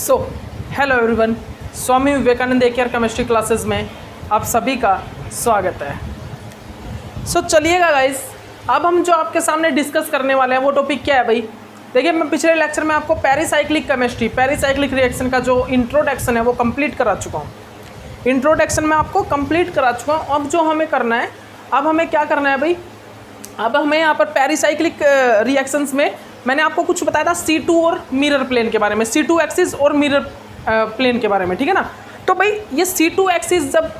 So hello everyone, Swami Vivekananda AKR chemistry classes में आप सभी का स्वागत है। सो चलिएगा गाइस, अब हम जो आपके सामने डिस्कस करने वाले हैं वो टॉपिक क्या है भाई। देखिए, मैं पिछले लेक्चर में आपको पेरिसाइक्लिक केमिस्ट्री, पेरिसाइक्लिक रिएक्शन का जो इंट्रोडक्शन है वो कंप्लीट करा चुका हूँ। इंट्रोडक्शन में आपको कंप्लीट करा चुका हूँ। अब जो हमें करना है, अब हमें क्या करना है भाई, अब हमें यहाँ पर पेरिसाइक्लिक रिएक्शंस में मैंने आपको कुछ बताया था C2 और मिरर प्लेन के बारे में, C2 एक्सिस और मिरर प्लेन के बारे में, ठीक है ना। तो भाई ये C2 एक्सिस जब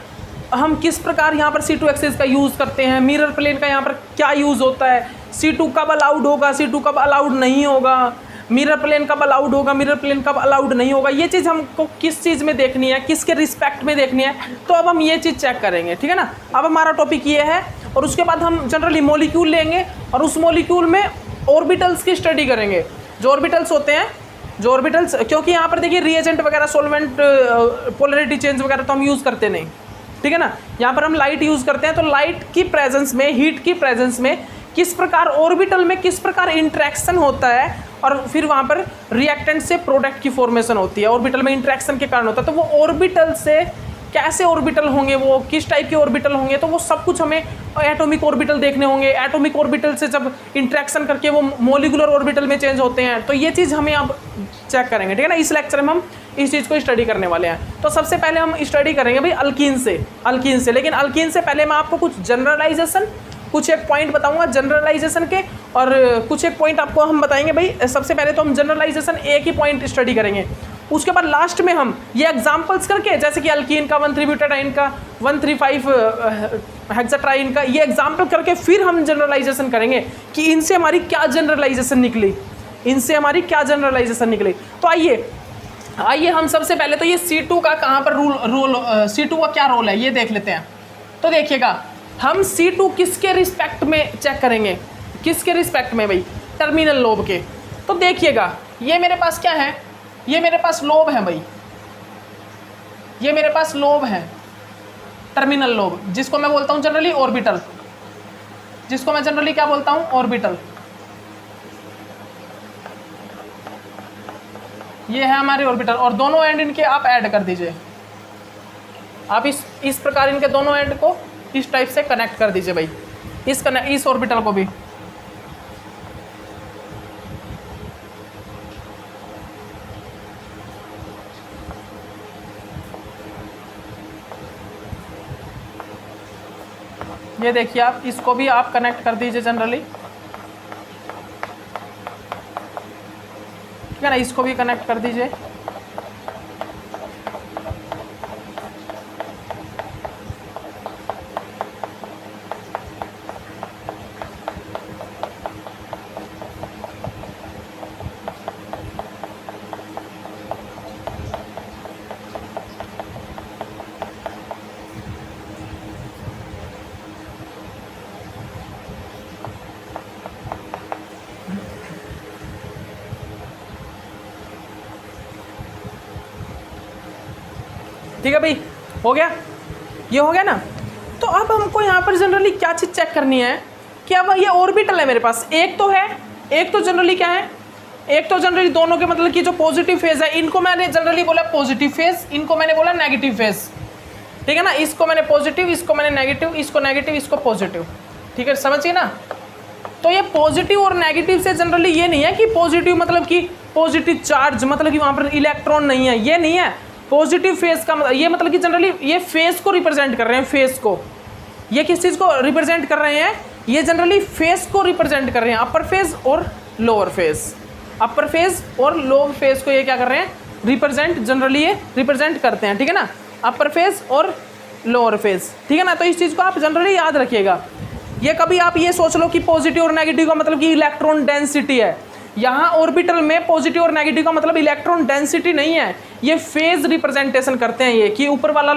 हम किस प्रकार यहाँ पर C2 एक्सिस का यूज़ करते हैं, मिरर प्लेन का यहाँ पर क्या यूज़ होता है, C2 कब अलाउड होगा, C2 कब अलाउड नहीं होगा, मिरर प्लेन कब अलाउड होगा, मिरर प्लेन कब अलाउड नहीं होगा, ये चीज़ हमको किस चीज़ में देखनी है, किसके रिस्पेक्ट में देखनी है। तो अब हम ये चीज़ चेक करेंगे, ठीक है ना। अब हमारा टॉपिक ये है और उसके बाद हम जनरली मॉलिक्यूल लेंगे और उस मॉलिक्यूल में ऑर्बिटल्स की स्टडी करेंगे। जो ऑर्बिटल्स होते हैं, जो ऑर्बिटल्स, क्योंकि यहाँ पर देखिए रिएजेंट वगैरह, सॉल्वेंट, पोलरिटी चेंज वगैरह तो हम यूज़ करते नहीं, ठीक है ना। यहाँ पर हम लाइट यूज़ करते हैं, तो लाइट की प्रेजेंस में, हीट की प्रेजेंस में किस प्रकार ऑर्बिटल में किस प्रकार इंटरेक्शन होता है और फिर वहाँ पर रिएक्टेंट से प्रोडक्ट की फॉर्मेशन होती है, ऑर्बिटल में इंटरेक्शन के कारण होता है। तो वो ऑर्बिटल से कैसे ऑर्बिटल होंगे, वो किस टाइप के ऑर्बिटल होंगे, तो वो सब कुछ हमें एटॉमिक ऑर्बिटल देखने होंगे। एटॉमिक ऑर्बिटल से जब इंटरेक्शन करके वो मॉलिक्यूलर ऑर्बिटल में चेंज होते हैं, तो ये चीज़ हमें अब चेक करेंगे, ठीक है ना। इस लेक्चर में हम इस चीज़ को स्टडी करने वाले हैं। तो सबसे पहले हम स्टडी करेंगे भाई अल्कीन से। लेकिन अल्कीन से पहले मैं आपको कुछ जनरलाइजेशन, कुछ एक पॉइंट बताऊंगा जनरलाइजेशन के, और कुछ एक पॉइंट आपको हम बताएंगे भाई। सबसे पहले तो हम जनरलाइजेशन एक ही पॉइंट स्टडी करेंगे, उसके बाद लास्ट में हम ये एग्जांपल्स करके, जैसे कि अल्कीन का, 1,3-ब्यूटाडाइन का, 1,3,5 हेक्साट्राइन का, ये एग्जांपल करके फिर हम जनरलाइजेशन करेंगे कि इनसे हमारी क्या जनरलाइजेशन निकली, इनसे हमारी क्या जनरलाइजेशन निकली। तो आइए हम सबसे पहले तो ये C2 का कहाँ पर C2 का क्या रोल है ये देख लेते हैं। तो देखिएगा, हम C2 किसके रिस्पेक्ट में चेक करेंगे, किसके रिस्पेक्ट में भाई, टर्मिनल लोब के। तो देखिएगा, ये मेरे पास क्या है, ये मेरे पास लोब है भाई, ये मेरे पास लोब है, टर्मिनल लोब, जिसको मैं बोलता हूँ जनरली ऑर्बिटल, जिसको मैं जनरली क्या बोलता हूँ, ऑर्बिटल। ये है हमारे ऑर्बिटल, और दोनों एंड इनके आप ऐड कर दीजिए। आप इस प्रकार इनके दोनों एंड को इस टाइप से कनेक्ट कर दीजिए भाई, इस ऑर्बिटल को भी। ये देखिए, आप इसको भी आप कनेक्ट कर दीजिए जनरली, ठीक है ना, इसको भी कनेक्ट कर दीजिए। ठीक है भाई, हो गया, ये हो गया ना। तो अब हमको यहाँ पर जनरली क्या चीज़ चेक करनी है कि अब ये ऑर्बिटल है मेरे पास, एक तो है, एक तो जनरली क्या है, एक तो जनरली दोनों के मतलब कि जो पॉजिटिव फेज है, इनको मैंने जनरली बोला पॉजिटिव फेज, इनको मैंने बोला नेगेटिव फेज, ठीक है ना। इसको मैंने पॉजिटिव, इसको मैंने नेगेटिव, इसको नेगेटिव, इसको पॉजिटिव, ठीक है, समझिए ना। तो ये पॉजिटिव और नेगेटिव से जनरली ये नहीं है कि पॉजिटिव मतलब कि पॉजिटिव चार्ज, मतलब कि वहाँ पर इलेक्ट्रॉन नहीं है, ये नहीं है। पॉजिटिव फेज का मतलब ये, मतलब कि जनरली ये फेज को रिप्रेजेंट कर रहे हैं, फेज को, ये किस चीज़ को रिप्रेजेंट कर रहे हैं, ये जनरली फेज को रिप्रेजेंट कर रहे हैं, अपर फेज और लोअर फेज, अपर फेज और लोअर फेज को ये क्या कर रहे हैं, रिप्रेजेंट, जनरली ये रिप्रेजेंट करते हैं, ठीक है ना, अपर फेज और लोअर फेज, ठीक है ना। तो इस चीज़ को आप जनरली याद रखिएगा। ये कभी आप ये सोच लो कि पॉजिटिव और नेगेटिव का मतलब कि इलेक्ट्रॉन डेंसिटी है, यहाँ ऑर्बिटल में पॉजिटिव और नेगेटिव का मतलब इलेक्ट्रॉन डेंसिटी नहीं है, ये फेज रिप्रेजेंटेशन करते हैं। ये कि ऊपर वाला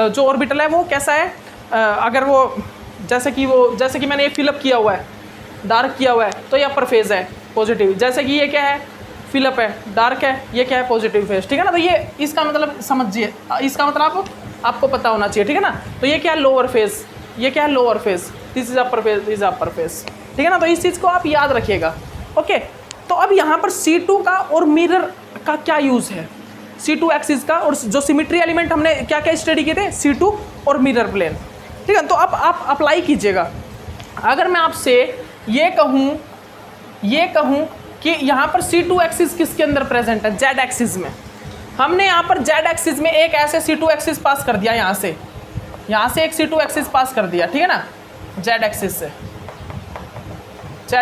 जो ऑर्बिटल है वो कैसा है, अगर वो जैसे कि मैंने ये फिलअप किया हुआ है, डार्क किया हुआ है, तो ये अपर फेज है पॉजिटिव। जैसे कि ये क्या है, फिलअप है, डार्क है, ये क्या है, पॉजिटिव फेज, ठीक है ना। तो ये इसका मतलब समझिए, इसका मतलब आपको पता होना चाहिए, ठीक है ना। तो ये क्या है, लोअर फेज, ये क्या है, lower phase, this is upper phase, this is upper phase, ठीक है ना। तो इस चीज़ को आप याद रखिएगा, ओके। तो अब यहाँ पर C2 का और मिरर का क्या यूज़ है, C2 एक्सिस का, और जो सिमिट्री एलिमेंट हमने क्या क्या स्टडी किए थे, C2 और मिरर प्लेन। ठीक है, तो अब आप अप्लाई कीजिएगा। अगर मैं आपसे ये कहूँ कि यहाँ पर C2 एक्सिस किसके अंदर प्रेजेंट है, Z एक्सिस में। हमने यहाँ पर Z एक्सिस में एक ऐसे C2 एक्सिस पास कर दिया, यहाँ से एक C2 एक्सिस पास कर दिया, ठीक है ना, Z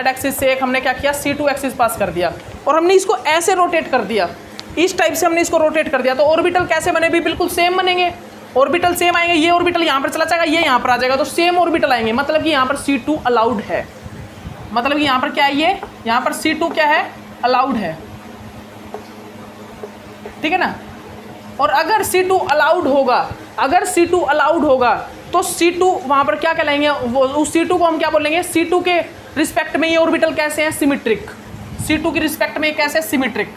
एक्सिस से एक हमने क्या किया, C2 एक्सिस पास कर दिया, और हमने इसको ऐसे रोटेट कर दिया, इस टाइप से हमने इसको रोटेट कर दिया। तो ऑर्बिटल कैसे बने भी, बिल्कुल सेम बनेंगे, ऑर्बिटल सेम आएंगे। ये ऑर्बिटल यहाँ पर चला जाएगा, ये यहाँ पर आ जाएगा, तो सेम ऑर्बिटल आएंगे। मतलब कि यहाँ पर C2 अलाउड है, मतलब कि यहाँ पर क्या है, ये यहाँ पर C2 क्या है, अलाउड है, ठीक है ना। और अगर C2 अलाउड होगा, तो C2 वहाँ पर क्या कहलाएंगे, उस C2 को हम क्या बोलेंगे, C2 के रिस्पेक्ट में ये ऑर्बिटल कैसे हैं, सिमेट्रिक। C2 के रिस्पेक्ट में कैसे, सिमेट्रिक।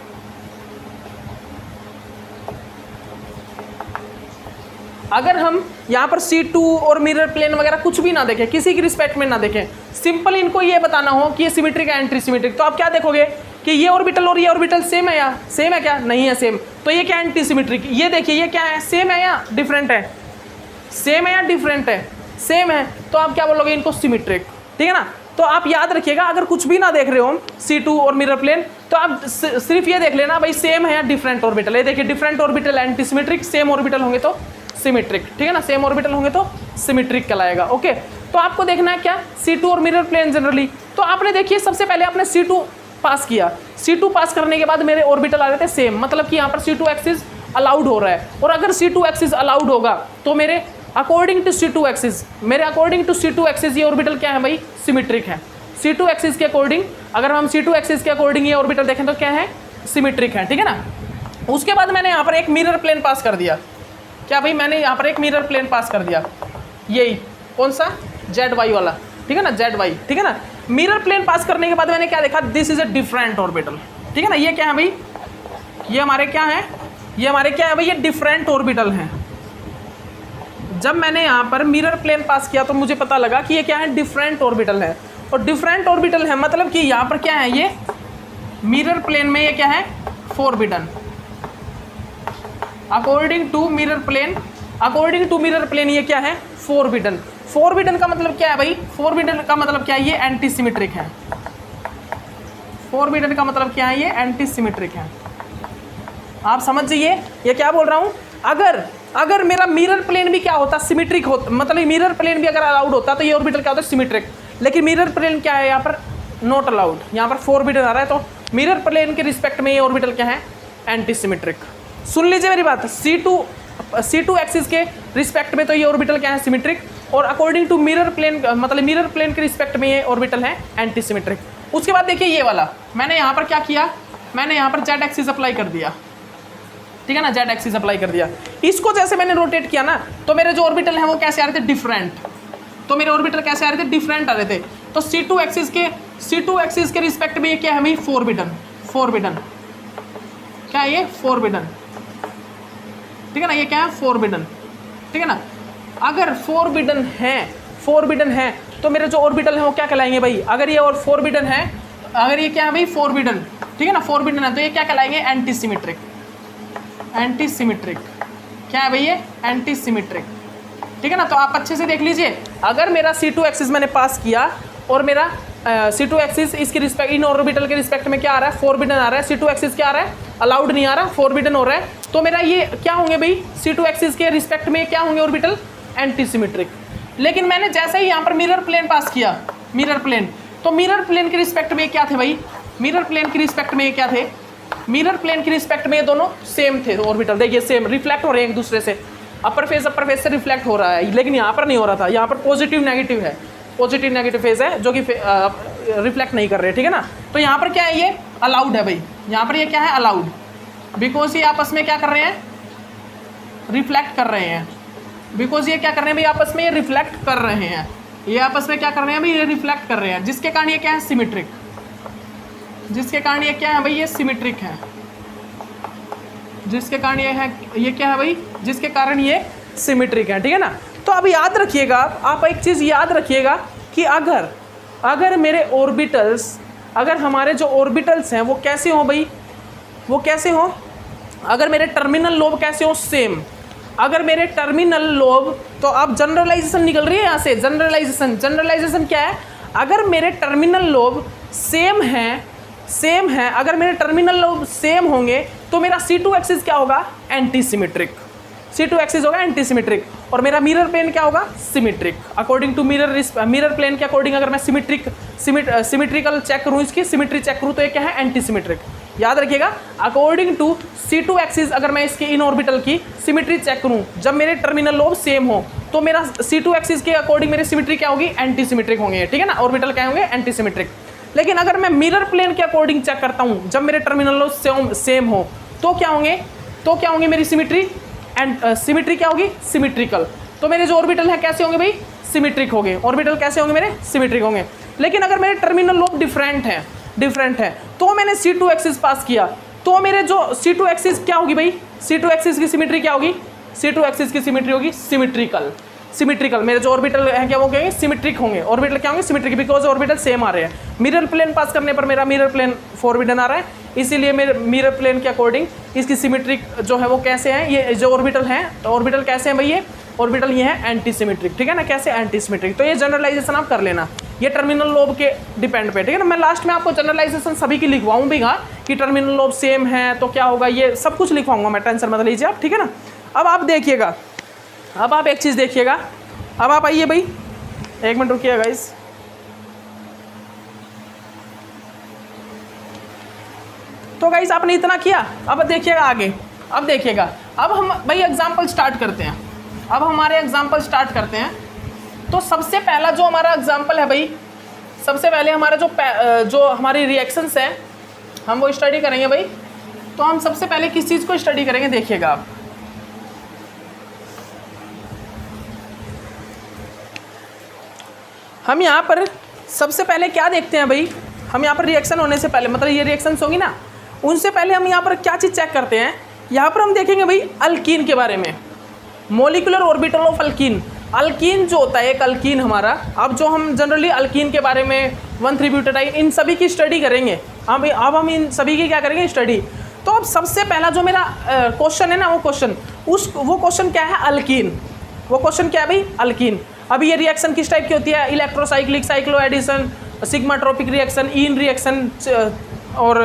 अगर हम यहाँ पर C2 और मिरर प्लेन वगैरह कुछ भी ना देखें, किसी की रिस्पेक्ट में ना देखें, सिंपल इनको ये बताना हो कि ये सिमेट्रिक है, एंटी सिमेट्रिक, तो आप क्या देखोगे कि ये ऑर्बिटल और ये ऑर्बिटल सेम है या सेम है, क्या नहीं है सेम, तो ये क्या एंटी सिमेट्रिक। ये देखिए ये क्या है, सेम है या डिफरेंट है, सेम है या डिफरेंट है, सेम है, तो आप क्या बोलोगे, इनको सिमेट्रिक, ठीक है ना। तो आप याद रखिएगा, अगर कुछ भी ना देख रहे हो C2 और मिरर प्लेन, तो आप सिर्फ ये देख लेना भाई सेम है या डिफरेंट ऑर्बिटल। ये देखिए different orbital anti symmetric, same orbital होंगे तो सिमेट्रिक, ठीक है ना, सेम ऑर्बिटल होंगे तो सिमेट्रिक कहलाएगा। ओके, तो आपको देखना है क्या, C2 और मिरर प्लेन जनरली। तो आपने देखिए सबसे पहले आपने C2 पास किया, C2 पास करने के बाद मेरे ऑर्बिटल आ रहे थे सेम, मतलब कि यहाँ पर C2 एक्सिस अलाउड हो रहा है। और अगर C2 एक्सिस अलाउड होगा तो मेरे अकॉर्डिंग टू C2 एक्सिस ये ऑर्बिटल क्या है भाई, सिमेट्रिक है। C2 एक्सिस के अकॉर्डिंग, अगर हम C2 एक्सिस के अकॉर्डिंग ये ऑर्बिटल देखें तो क्या है, सिमेट्रिक है, ठीक है ना। उसके बाद मैंने यहाँ पर एक मिरर प्लेन पास कर दिया, क्या भाई, मैंने यहाँ पर एक मिरर प्लेन पास कर दिया, यही कौन सा, ZY वाला, ठीक है ना, ZY, ठीक है ना। मिरर प्लेन पास करने के बाद मैंने क्या देखा, this is a different orbital, ठीक है ना। ये क्या है भाई, ये हमारे क्या है, भाई, ये डिफरेंट ऑर्बिटल हैं। जब मैंने यहाँ पर मिरर प्लेन पास किया तो मुझे पता लगा कि ये क्या है, डिफरेंट ऑर्बिटल है। और डिफरेंट ऑर्बिटल है मतलब कि यहाँ पर क्या है, ये मिरर प्लेन में ये क्या है, forbidden. According to mirror plane ये क्या है, फॉरबिडन। फॉरबिडन का मतलब क्या है भाई, फॉरबिडन का मतलब क्या है, ये एंटी सिमेट्रिक है। फॉरबिडन का मतलब क्या है, ये एंटी सिमेट्रिक है। आप समझ जाइए ये क्या बोल रहा हूँ। अगर मेरा मिरर प्लेन भी क्या होता, सिमेट्रिक होता, मतलब मिरर प्लेन भी अगर अलाउड होता तो ये ऑर्बिटल क्या होता है, सिमेट्रिक। लेकिन मिरर प्लेन क्या है, यहाँ पर नॉट अलाउड, यहाँ पर फॉरबिडन आ रहा है, तो मिरर प्लेन के रिस्पेक्ट में ये ऑर्बिटल क्या है, एंटी सिमेट्रिक। सुन लीजिए मेरी बात, C2 एक्सिस के रिस्पेक्ट में तो ये ऑर्बिटल क्या है, सिमेट्रिक, और अकॉर्डिंग टू मिरर प्लेन, मतलब मिरर प्लेन के रिस्पेक्ट में ये ऑर्बिटल है एंटी सिमेट्रिक। उसके बाद देखिए ये वाला, मैंने यहाँ पर क्या किया, मैंने यहाँ पर Z एक्सिस अप्लाई कर दिया, ठीक है ना, Z एक्सिस अप्लाई कर दिया। इसको जैसे मैंने रोटेट किया ना, तो मेरे जो ऑर्बिटल हैं वो कैसे आ रहे थे, डिफरेंट। तो मेरे ऑर्बिटल कैसे आ रहे थे, डिफरेंट आ रहे थे। तो C2 एक्सिस के रिस्पेक्ट में ये क्या है भाई, फॉरबिडन, क्या है ये, फॉरबिडन, ठीक है ना, ये क्या है, फॉरबिडन, ठीक है ना। अगर फॉरबिडन है तो मेरे जो ऑर्बिटल हैं वो क्या कहलाएंगे भाई, अगर ये और फॉरबिडन है, अगर ये क्या है भाई, फॉरबिडन, ठीक है ना, फॉरबिडन है, तो ये क्या कहलाएंगे, एंटी सिमेट्रिक। क्या है भाई ये, एंटी सिमेट्रिक, ठीक है ना। तो आप अच्छे से देख लीजिए, अगर मेरा C2 एक्सिस मैंने पास किया और मेरा C2 एक्सिस इसके रिस्पेक्ट, इन ऑर्बिटल के रिस्पेक्ट में क्या आ रहा है, फॉरबिडन आ रहा है, C2 एक्सिस क्या आ रहा है, अलाउड नहीं आ रहा, फॉरबिडन हो रहा है, तो मेरा ये क्या होंगे भाई, C2 एक्सिस के रिस्पेक्ट में क्या होंगे ऑर्बिटल, एंटी सिमेट्रिक। लेकिन मैंने जैसे ही यहाँ पर मिरर प्लेन पास किया, मिरर प्लेन, तो मिरर प्लेन के रिस्पेक्ट में क्या थे भाई, मिरर प्लेन के रिस्पेक्ट में क्या थे, मिरर प्लेन के रिस्पेक्ट में ये दोनों सेम थे ऑर्बिटल, देखिए सेम, रिफ्लेक्ट हो रहे हैं एक दूसरे से, अपर फेज से रिफ्लेक्ट हो रहा है, लेकिन यहाँ पर नहीं हो रहा था, यहाँ पर पॉजिटिव नेगेटिव है, पॉजिटिव नेगेटिव फेज है जो कि रिफ्लेक्ट नहीं कर रहे, ठीक है ना। तो यहाँ पर क्या है, ये अलाउड है भाई, यहाँ पर ये क्या है, अलाउड, बिकॉज ये आपस में क्या कर रहे हैं, रिफ्लेक्ट कर रहे हैं, बिकॉज ये क्या कर रहे हैं भाई, आपस में ये रिफ्लेक्ट कर रहे हैं, ये आपस में क्या कर रहे हैं भाई, ये रिफ्लेक्ट कर रहे हैं, जिसके कारण ये क्या है, सिमेट्रिक, जिसके कारण ये क्या है भाई, ये सिमेट्रिक है, जिसके कारण ये है, ये क्या है भाई, जिसके कारण ये सिमेट्रिक है, ठीक है ना। तो अब याद रखिएगा, आप एक चीज़ याद रखिएगा कि अगर मेरे ऑर्बिटल्स, अगर हमारे जो ऑर्बिटल्स हैं वो कैसे हों भाई, वो कैसे हों, अगर मेरे टर्मिनल लोब कैसे हो, सेम। अगर मेरे टर्मिनल लोब, तो अब जनरलाइजेशन निकल रही है यहाँ से, जनरलाइजेशन क्या है, अगर मेरे टर्मिनल लोब सेम है, अगर मेरे टर्मिनल लोब सेम होंगे तो मेरा C2 एक्सिस क्या होगा, एंटी सिमेट्रिक। C2 एक्सिस होगा एंटी सिमेट्रिक, और मेरा मिरर प्लेन क्या होगा, symmetric. According to mirror plane के अकॉर्डिंग अगर मैं सिमेट्रिकल चेक करूँ, इसकी सिमेट्री चेक करूँ, तो ये क्या है, एंटी सिमेट्रिक। याद रखिएगा, अकॉर्डिंग टू C2 एक्सिस अगर मैं इसके इन ऑर्बिटल की सिमेट्री चेक करूँ, जब मेरे टर्मिनल लोब सेम हो, तो मेरा C2 एक्सिस के अकॉर्डिंग मेरी सिमेट्री क्या होगी, एंटी सिमेट्रिक होंगे, ठीक है ना, ऑर्बिटल क्या होंगे, एंटी सिमेट्रिक। लेकिन अगर मैं मिरर प्लेन के अकॉर्डिंग चेक करता हूँ, जब मेरे टर्मिनल लोब सेम हो, तो क्या होंगे मेरी सिमेट्री, एंड सिमेट्री क्या होगी, सिमेट्रिकल। तो मेरे जो ऑर्बिटल है कैसे होंगे भाई, सिमेट्रिक होंगे। ऑर्बिटल कैसे होंगे मेरे, सिमेट्रिक होंगे। लेकिन अगर मेरे टर्मिनल लोब डिफरेंट है, तो मैंने C2 एक्सिस पास किया, तो मेरे जो C2 एक्सिस क्या होगी भाई, C2 एक्सिस की सिमेट्री क्या होगी, C2 एक्सिस की सिमेट्री होगी सिमेट्रिकल। मेरे जो ऑर्बिटल है क्या वो कहेंगे, सिमेट्रिक होंगे। ऑर्बिटल क्या होंगे, सिमेट्रिक, बिकॉज ऑर्बिटल सेम आ रहे हैं। मिरर प्लेन पास करने पर मेरा मिरर प्लेन फॉरबिडन आ रहा है, इसीलिए मेरे मिरर प्लेन के अकॉर्डिंग इसकी सिमेट्रिक जो है वो कैसे है, ये जो ऑर्बिटल हैं, तो ऑर्बिटल कैसे हैं भाई, ये ऑर्बिटल ये है एंटी सिमेट्रिक, ठीक है ना, कैसे एंटी सिमेट्रिक। तो ये जनरलाइजेशन आप कर लेना, ये टर्मिनल लोब के डिपेंड पे, ठीक है ना। मैं लास्ट में आपको जनरलाइजेशन सभी की लिखवाऊँ भी कि टर्मिनल लोब सेम है तो क्या होगा, ये सब कुछ लिखवाऊंगा मैं, टेंशन मत लीजिए आप, ठीक है ना। अब आप देखिएगा, अब आप एक चीज़ देखिएगा, अब आप आइए भाई, एक मिनट रुकिएगा गाइस। तो गाइस आपने इतना किया, अब देखिएगा आगे, अब देखिएगा, अब हम भाई एग्जाम्पल स्टार्ट करते हैं। अब हमारे एग्जाम्पल स्टार्ट करते हैं। तो सबसे पहला जो हमारा एग्जाम्पल है भाई, सबसे पहले हमारा जो हमारी रिएक्शंस है हम वो स्टडी करेंगे भाई। तो हम सबसे पहले किस चीज़ को स्टडी करेंगे, देखिएगा आप, हम यहाँ पर सबसे पहले क्या देखते हैं भाई, हम यहाँ पर रिएक्शन होने से पहले, मतलब ये रिएक्शंस होगी ना, उनसे पहले हम यहाँ पर क्या चीज़ चेक करते हैं, यहाँ पर हम देखेंगे भाई अल्कीन के बारे में, molecular orbital of alkyne. Alkyne जो होता है एक अल्कीन हमारा, अब जो हम जनरली अल्कीन के बारे में 1,3-ब्यूटाडाइन इन सभी की स्टडी करेंगे। अब हम इन सभी की क्या करेंगे, स्टडी। तो अब सबसे पहला जो मेरा क्वेश्चन है ना, वो क्वेश्चन क्या है, अल्कीन। वो क्वेश्चन क्या है भाई, अल्कीन। अभी ये रिएक्शन किस टाइप की होती है, electrocyclic, cycloaddition, sigmatropic reaction, ene reaction और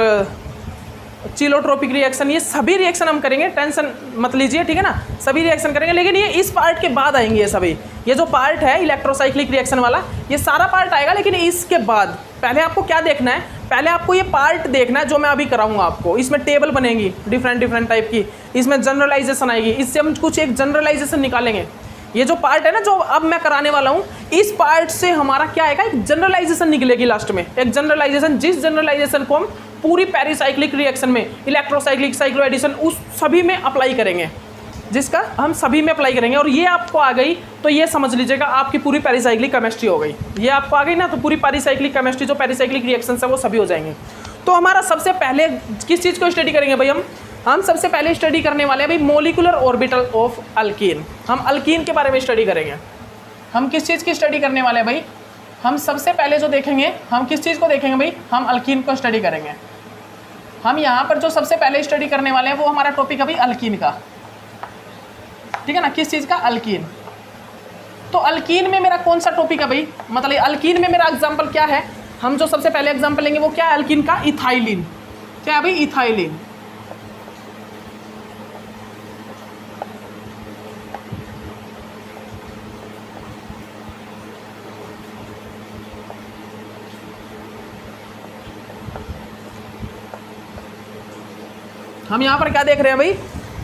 चिलोट्रोपिक रिएक्शन, ये सभी रिएक्शन हम करेंगे, टेंशन मत लीजिए, ठीक है ना, सभी रिएक्शन करेंगे। लेकिन ये इस पार्ट के बाद आएंगे, ये सभी, ये जो पार्ट है इलेक्ट्रोसाइक्लिक रिएक्शन वाला, ये सारा पार्ट आएगा। लेकिन इसके बाद पहले आपको क्या देखना है, पहले आपको ये पार्ट देखना है जो मैं अभी कराऊंगा आपको। इसमें टेबल बनेगी डिफरेंट टाइप की, इसमें जनरलाइजेशन आएगी, इससे हम कुछ एक जनरलाइजेशन निकालेंगे। ये जो पार्ट है ना जो अब मैं कराने वाला हूँ, इस पार्ट से हमारा क्या आएगा, एक जनरलाइजेशन निकलेगी लास्ट में, एक जनरलाइजेशन, जिस जनरलाइजेशन को हम पूरी पेरिसाइक्लिक रिएक्शन में, इलेक्ट्रोसाइक्लिक, साइक्लो एडिशन, उस सभी में अप्लाई करेंगे, जिसका हम सभी में अप्लाई करेंगे। और ये आपको आ गई तो ये समझ लीजिएगा आपकी पूरी पेरिसाइक्लिक केमिस्ट्री हो गई। ये आपको आ गई ना, तो पूरी पेरिसाइक्लिक केमिस्ट्री जो पेरिसाइक्लिक रिएक्शन है वो सभी हो जाएंगे। तो हमारा सबसे पहले किस चीज़ को स्टडी करेंगे भाई, हम सबसे पहले स्टडी करने वाले हैं भाई मोलिकुलर ऑर्बिटल ऑफ अल्कीन। हम अल्कीन के बारे में स्टडी करेंगे। हम किस चीज़ की स्टडी करने वाले हैं भाई, हम सबसे पहले जो देखेंगे, हम किस चीज़ को देखेंगे भाई, हम अल्कीन को स्टडी करेंगे। हम यहाँ पर जो सबसे पहले स्टडी करने वाले हैं वो हमारा टॉपिक है भाई अल्कीन का, ठीक है ना, किस चीज़ का, अल्कीन। तो अल्कीन में मेरा कौन सा टॉपिक है भाई, मतलब अल्कीन में मेरा एग्जाम्पल क्या है, हम जो सबसे पहले एग्जाम्पल लेंगे वो क्या है, अल्कीन का इथाइलिन। क्या है भाई, इथाइलिन। हम यहाँ पर क्या देख रहे हैं भाई,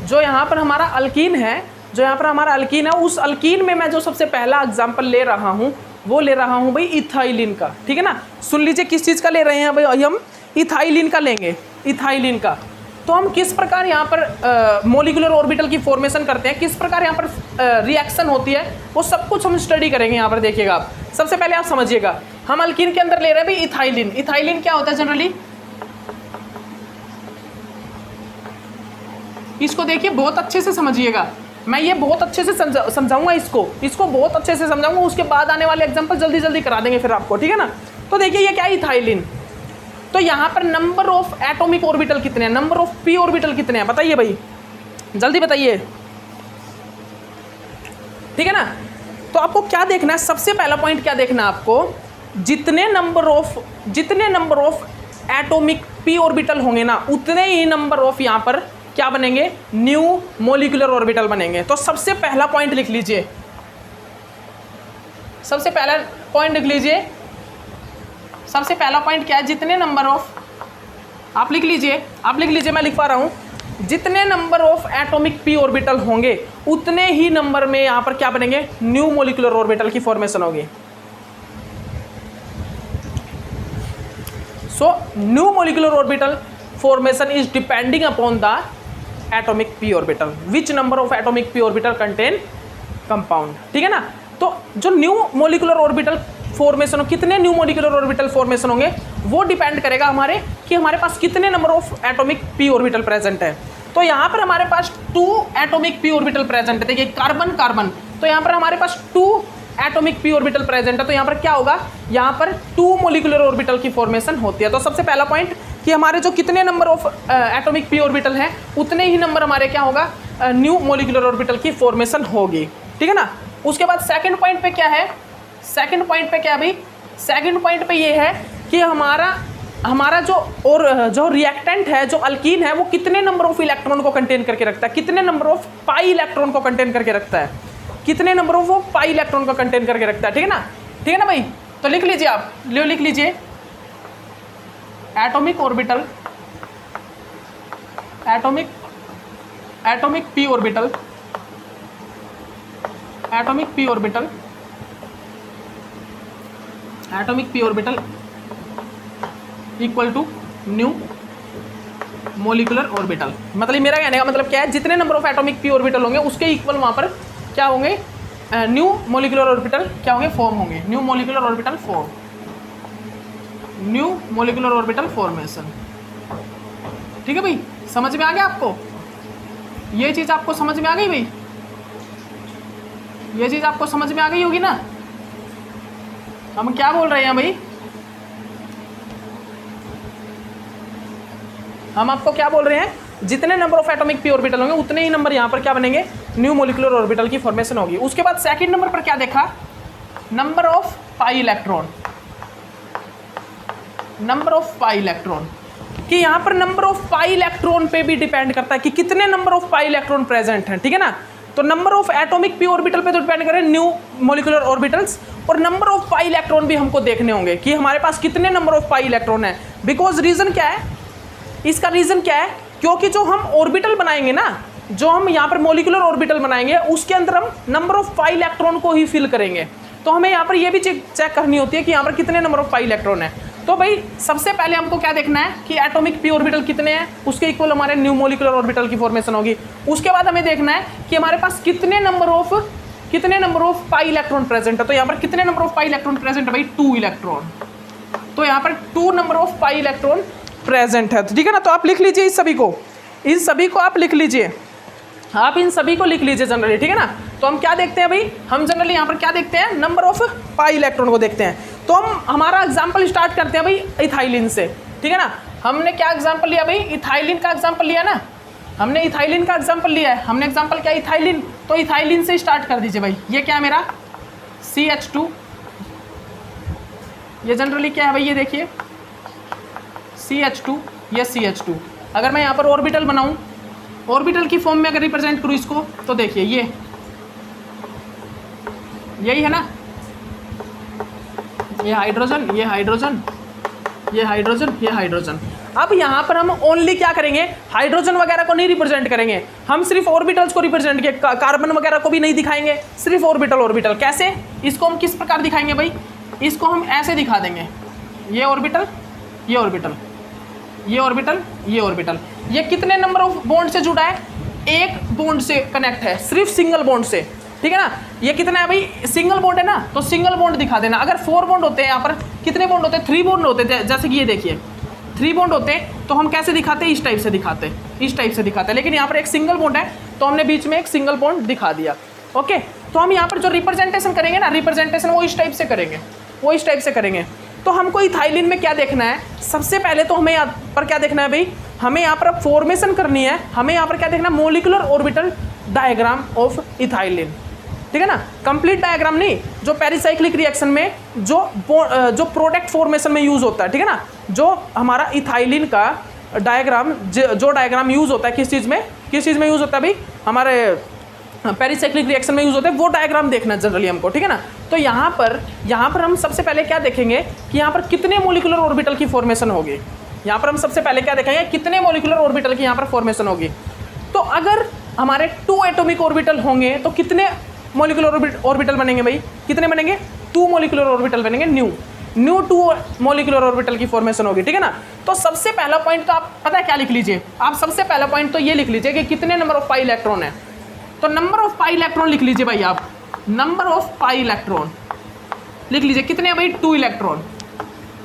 जो यहाँ पर हमारा अल्कीन है, जो यहाँ पर हमारा अल्कीन है, उस अल्कीन में मैं जो सबसे पहला एग्जाम्पल ले रहा हूँ वो ले रहा हूँ भाई इथाइलिन का, ठीक है ना। सुन लीजिए किस चीज़ का ले रहे हैं भाई, हम इथाइलिन का लेंगे, इथाइलिन का। तो हम किस प्रकार यहाँ पर मोलिकुलर ऑर्बिटल की फॉर्मेशन करते हैं, किस प्रकार यहाँ पर रिएक्शन होती है, वो सब कुछ हम स्टडी करेंगे। यहाँ पर देखिएगा आप, सबसे पहले आप समझिएगा, हम अल्कीन के अंदर ले रहे हैं भाई इथाइलिन। इथाइलिन क्या होता है जनरली, इसको देखिए बहुत अच्छे से समझिएगा, मैं ये बहुत अच्छे से समझाऊंगा, इसको बहुत अच्छे से समझाऊंगा, उसके बाद आने वाले एग्जांपल जल्दी जल्दी करा देंगे फिर आपको, ठीक है ना। तो देखिए ये क्या है, इथाइलिन। तो यहाँ पर नंबर ऑफ एटॉमिक ऑर्बिटल कितने हैं, नंबर ऑफ पी ऑर्बिटल कितने हैं, बताइए भाई, जल्दी बताइए। ठीक है ना। तो आपको क्या देखना है, सबसे पहला पॉइंट क्या देखना है आपको, जितने number of atomic p orbital होंगे ना, उतने ही नंबर ऑफ यहाँ पर क्या बनेंगे, न्यू मॉलिक्यूलर ऑर्बिटल बनेंगे। तो सबसे पहला पॉइंट लिख लीजिए, सबसे पहला पॉइंट लिख लीजिए, सबसे पहला पॉइंट क्या है, जितने नंबर ऑफ, आप लिख लीजिए, मैं लिख पा रहा हूं, जितने number of atomic p orbital होंगे उतने ही नंबर में यहां पर क्या बनेंगे, न्यू मॉलिक्यूलर ऑर्बिटल की फॉर्मेशन होगी। So new molecular orbital formation is depending upon the atomic p orbital, which number of atomic p orbital contain compound. ठीक है ना। तो जो न्यू मॉलिक्यूलर ऑर्बिटल फॉर्मेशन हो, कितने न्यू मॉलिक्यूलर ऑर्बिटल फॉर्मेशन होंगे, वो डिपेंड करेगा हमारे कि हमारे पास कितने number of atomic p orbital present है। तो यहाँ पर हमारे पास 2 एटॉमिक पी ऑर्बिटल प्रेजेंट है। देखिए कार्बन कार्बन, तो यहाँ पर हमारे पास 2 एटॉमिक पी ऑर्बिटल प्रेजेंट है। तो यहाँ पर क्या होगा, यहाँ पर 2 मॉलिक्यूलर ऑर्बिटल की फॉर्मेशन होती है। तो सबसे पहला पॉइंट कि हमारे जो कितने number of atomic p orbital हैं उतने ही नंबर हमारे क्या होगा, न्यू मॉलिक्यूलर ऑर्बिटल की फॉर्मेशन होगी। ठीक है ना। उसके बाद सेकंड पॉइंट पे क्या है, सेकंड पॉइंट पे क्या है भाई, सेकंड पॉइंट पे ये है कि हमारा जो रिएक्टेंट है, जो अल्कीन है, वो कितने नंबर ऑफ इलेक्ट्रॉन को कंटेन करके रखता है, कितने नंबर ऑफ पाई इलेक्ट्रॉन को कंटेन करके रखता है, कितने नंबर ऑफ वो पाई इलेक्ट्रॉन को कंटेन करके रखता है। ठीक है ना, ठीक है ना भाई। तो लिख लीजिए आप, लिख लीजिए atomic orbital, atomic p orbital, atomic p orbital, atomic p orbital equal to new molecular orbital. मतलब मेरा कहने का मतलब क्या है, जितने number of atomic p orbital होंगे उसके इक्वल वहाँ पर क्या होंगे, न्यू मॉलिक्यूलर ऑर्बिटल क्या होंगे, फॉर्म होंगे, new molecular orbital form, new molecular orbital formation. ठीक है भाई, समझ में आ गया आपको, ये चीज़ आपको समझ में आ गई भाई, ये चीज़ आपको समझ में आ गई होगी ना। हम क्या बोल रहे हैं भाई, हम आपको क्या बोल रहे हैं, जितने number of atomic p orbital होंगे उतने ही नंबर यहाँ पर क्या बनेंगे, न्यू मॉलिक्यूलर ऑर्बिटल की फॉर्मेशन होगी। उसके बाद सेकंड नंबर पर क्या देखा, number of pi electron, number of pi electron, कि यहाँ पर नंबर ऑफ पाई इलेक्ट्रॉन पे भी डिपेंड करता है कि कितने number of pi electron present हैं। ठीक है ना। तो number of atomic p orbital पे तो डिपेंड करें न्यू मॉलिक्यूलर ऑर्बिटल्स, और नंबर ऑफ पाई इलेक्ट्रॉन भी हमको देखने होंगे कि हमारे पास कितने नंबर ऑफ पाई इलेक्ट्रॉन है। बिकॉज रीजन क्या है, इसका रीजन क्या है, क्योंकि जो हम ऑर्बिटल बनाएंगे ना, जो हम यहाँ पर मॉलिक्यूलर ऑर्बिटल बनाएंगे उसके अंदर हम नंबर ऑफ पाई इलेक्ट्रॉन को ही फिल करेंगे। तो हमें यहाँ पर ये भी चेक करनी होती है कि यहाँ पर कितने नंबर ऑफ पाई इलेक्ट्रॉन है। तो भाई सबसे पहले हमको क्या देखना है कि एटॉमिक पी ऑर्बिटल कितने हैं, उसके इक्वल हमारे न्यू मॉलिक्यूलर ऑर्बिटल की फॉर्मेशन होगी। उसके बाद हमें देखना है कि हमारे पास कितने number of pi electron present है। तो यहाँ पर कितने number of pi electron present है भाई, 2 इलेक्ट्रॉन। तो यहाँ पर 2 number of pi electron present है। ठीक है ना। तो आप लिख लीजिए इस सभी को आप लिख लीजिए, आप इन सभी को लिख लीजिए जनरली। ठीक है ना। तो हम क्या देखते हैं भाई, हम जनरली यहाँ पर क्या देखते हैं, नंबर ऑफ पाई इलेक्ट्रॉन को देखते हैं। तो हम हमारा एग्जाम्पल स्टार्ट करते हैं भाई इथाइलिन से। ठीक है ना। हमने क्या एग्जाम्पल लिया भाई, इथाइलिन का एग्जाम्पल लिया ना, हमने इथाइलिन का एग्जाम्पल लिया है। हमने एग्जाम्पल क्या, इथाइलिन। तो इथाइलिन से स्टार्ट कर दीजिए भाई। ये क्या है मेरा CH2, ये जनरली क्या है भाई, ये देखिए CH2, ये CH2। अगर मैं यहाँ पर ऑर्बिटल बनाऊं, ऑर्बिटल की फॉर्म में अगर रिप्रेजेंट करूँ इसको, तो देखिए ये यही है ना, ये हाइड्रोजन, ये हाइड्रोजन, ये हाइड्रोजन, ये हाइड्रोजन। अब यहाँ पर हम ओनली क्या करेंगे, हाइड्रोजन वगैरह को नहीं रिप्रेजेंट करेंगे, हम सिर्फ ऑर्बिटल्स को रिप्रेजेंट किए, कार्बन वगैरह को भी नहीं दिखाएंगे, सिर्फ ऑर्बिटल। कैसे, इसको हम किस प्रकार दिखाएंगे भाई, इसको हम ऐसे दिखा देंगे, ये ऑर्बिटल, ये ऑर्बिटल, ये ऑर्बिटल, ये ऑर्बिटल। ये कितने नंबर ऑफ बॉन्ड से जुड़ा है, एक बॉन्ड से कनेक्ट है, सिर्फ सिंगल बॉन्ड से। ठीक है ना। ये कितना है भाई, सिंगल बॉन्ड है ना, तो सिंगल बॉन्ड दिखा देना। अगर 4 बॉन्ड होते हैं, यहाँ पर कितने बॉन्ड होते हैं, 3 बॉन्ड होते हैं, जैसे कि ये देखिए 3 बॉन्ड होते हैं, तो हम कैसे दिखाते हैं, इस टाइप से दिखाते, इस टाइप से दिखाते हैं। लेकिन यहाँ पर एक सिंगल बॉन्ड है, तो हमने बीच में एक सिंगल बॉन्ड दिखा दिया। ओके। तो हम यहाँ पर जो रिप्रेजेंटेशन करेंगे ना, रिप्रेजेंटेशन वो इस टाइप से करेंगे, वो इस टाइप से करेंगे। तो हमको इथाइलिन में क्या देखना है, सबसे पहले तो हमें यहाँ पर क्या देखना है भाई, हमें यहाँ पर फॉर्मेशन करनी है, हमें यहाँ पर क्या देखना है, molecular orbital diagram of ethylene, ठीक है ना, कंप्लीट डायग्राम नहीं, जो पेरिसाइक्लिक रिएक्शन में जो प्रोडक्ट फॉर्मेशन में यूज होता है, ठीक है ना, जो हमारा इथाइलिन का डायग्राम, जो डायग्राम यूज होता है किस चीज़ में यूज होता है भाई, हमारे पेरिसाइक्लिक रिएक्शन में यूज होता है, वो डायग्राम देखना है जनरली हमको, ठीक है ना। तो यहाँ पर हम सबसे पहले क्या देखेंगे कि यहाँ पर कितने मोलिकुलर ऑर्बिटल की फॉर्मेशन होगी। यहाँ पर हम सबसे पहले क्या देखेंगे, कितने मोलिकुलर ऑर्बिटल की यहाँ पर फॉर्मेशन होगी। तो अगर हमारे 2 एटॉमिक ऑर्बिटल होंगे तो कितने मोलिकुलर ऑर्बिटल बनेंगे भाई, कितने बनेंगे, 2 मोलिकुलर ऑर्बिटल बनेंगे, न्यू 2 मोलिकुलर ऑर्बिटल की फॉर्मेशन होगी, ठीक है ना। तो सबसे पहला पॉइंट तो आप पता है क्या लिख लीजिए, आप सबसे पहला पॉइंट तो ये लिख लीजिए कि कितने नंबर ऑफ पाई इलेक्ट्रॉन है। तो नंबर ऑफ पाई इलेक्ट्रॉन लिख लीजिए भाई, आप नंबर ऑफ पाई इलेक्ट्रॉन लिख लीजिए, कितने हैं भाई, 2 इलेक्ट्रॉन।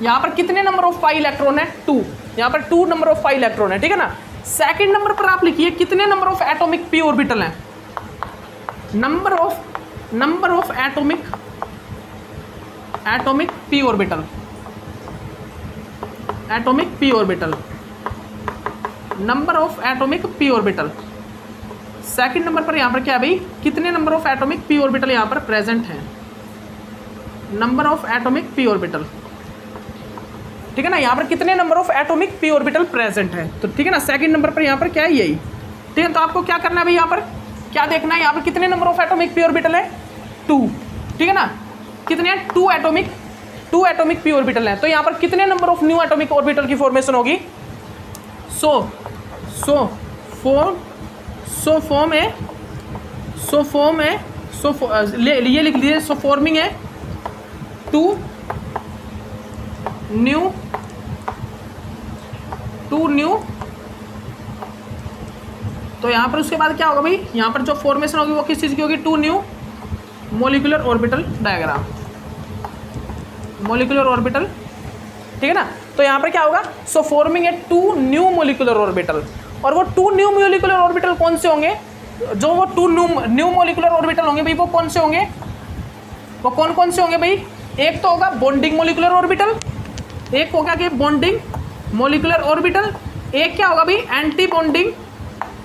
यहाँ पर कितने नंबर ऑफ पाई इलेक्ट्रॉन है, 2, यहाँ पर 2 नंबर ऑफ पाई इलेक्ट्रॉन है, ठीक है ना। सेकंड नंबर पर आप लिखिए कितने number of atomic p orbital हैं, number of atomic p orbital, number of atomic p orbital. Second number पर यहाँ पर क्या है भाई, कितने number of atomic p orbital यहाँ पर प्रेजेंट हैं, number of atomic p orbital, ठीक है ना, यहाँ पर कितने number of atomic p orbital present है। तो ठीक है ना, सेकंड नंबर पर यहाँ पर क्या है, यही, ठीक है। तो आपको क्या करना है भाई, यहाँ पर क्या देखना है, यहाँ पर कितने number of atomic p orbital है, 2, ठीक है ना, कितने हैं, 2 एटॉमिक पी ऑर्बिटल है। तो यहाँ पर कितने number of new atomic orbital की फॉर्मेशन होगी, ये लिख लीजिए, सो फॉर्मिंग है 2 न्यू तो यहाँ पर उसके बाद क्या होगा भाई, यहाँ पर जो फॉर्मेशन होगी वो किस चीज़ की होगी, 2 new molecular orbital diagram, molecular orbital, ठीक है ना। तो यहाँ पर क्या होगा, so forming a 2 new molecular orbital. और वो 2 न्यू मोलिकुलर ऑर्बिटल कौन से होंगे, जो वो 2 न्यू मोलिकुलर ऑर्बिटल होंगे भाई, वो कौन से होंगे, वो कौन से होंगे भाई, एक तो होगा बॉन्डिंग मोलिकुलर ऑर्बिटल, एक होगा कि बॉन्डिंग मोलिकुलर ऑर्बिटल, एक क्या होगा भाई, एंटी बॉन्डिंग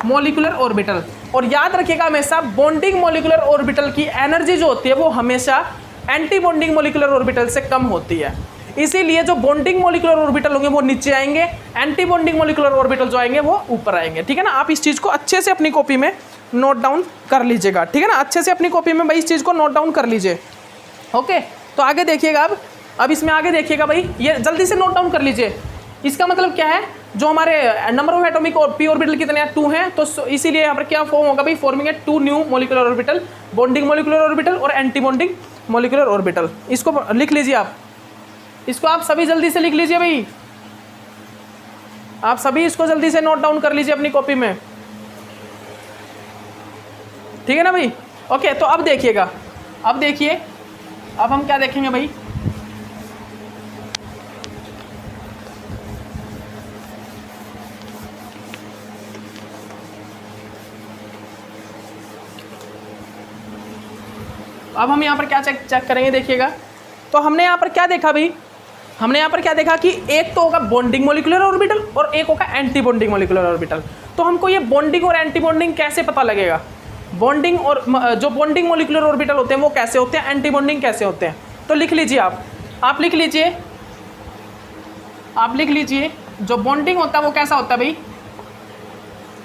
मोलिकुलर ऑर्बिटल। और याद रखिएगा हमेशा, बॉन्डिंग मोलिकुलर ऑर्बिटल की एनर्जी जो होती है वो हमेशा एंटी बॉन्डिंग मोलिकुलर ऑर्बिटल से कम होती है, इसीलिए जो बॉन्डिंग मोलिकुलर ऑर्बिटल होंगे वो नीचे आएंगे, एंटी बॉन्डिंग मोलिकुलर ऑर्बिटल जो आएंगे वो ऊपर आएंगे, ठीक है ना। आप इस चीज़ को अच्छे से अपनी कॉपी में नोट डाउन कर लीजिएगा, ठीक है ना, अच्छे से अपनी कॉपी में भाई इस चीज़ को नोट डाउन कर लीजिए। ओके, तो आगे देखिएगा, अब इसमें आगे देखिएगा भाई, ये जल्दी से नोट डाउन कर लीजिए। इसका मतलब क्या है, जो हमारे नंबर ऑफ एटॉमिक और पी ऑर्बिटल कितने हैं, 2 हैं, तो इसीलिए यहाँ पर क्या फॉर्म होगा भाई, फॉर्मिंग है 2 new molecular orbital, bonding molecular orbital और एंटी बॉन्डिंग मोलिकुलर ऑर्बिटल। इसको लिख लीजिए आप, इसको आप सभी जल्दी से लिख लीजिए भाई, आप सभी इसको जल्दी से नोट डाउन कर लीजिए अपनी कॉपी में, ठीक है ना भाई। ओके, तो अब देखिएगा, अब देखिए, अब हम क्या देखेंगे भाई, अब हम यहाँ पर क्या चेक करेंगे, देखिएगा। तो हमने यहाँ पर क्या देखा भाई, हमने यहाँ पर क्या देखा कि एक तो होगा बॉन्डिंग मोलिकुलर ऑर्बिटल और एक होगा एंटी बॉन्डिंग मोलिकुलर ऑर्बिटल। तो हमको ये बॉन्डिंग और एंटी बॉन्डिंग कैसे पता लगेगा, बॉन्डिंग और जो बॉन्डिंग मोलिकुलर ऑर्बिटल होते हैं वो कैसे होते हैं, एंटी बॉन्डिंग कैसे होते हैं। तो लिख लीजिए आप लिख लीजिए, जो बॉन्डिंग होता है वो कैसा होता है भाई,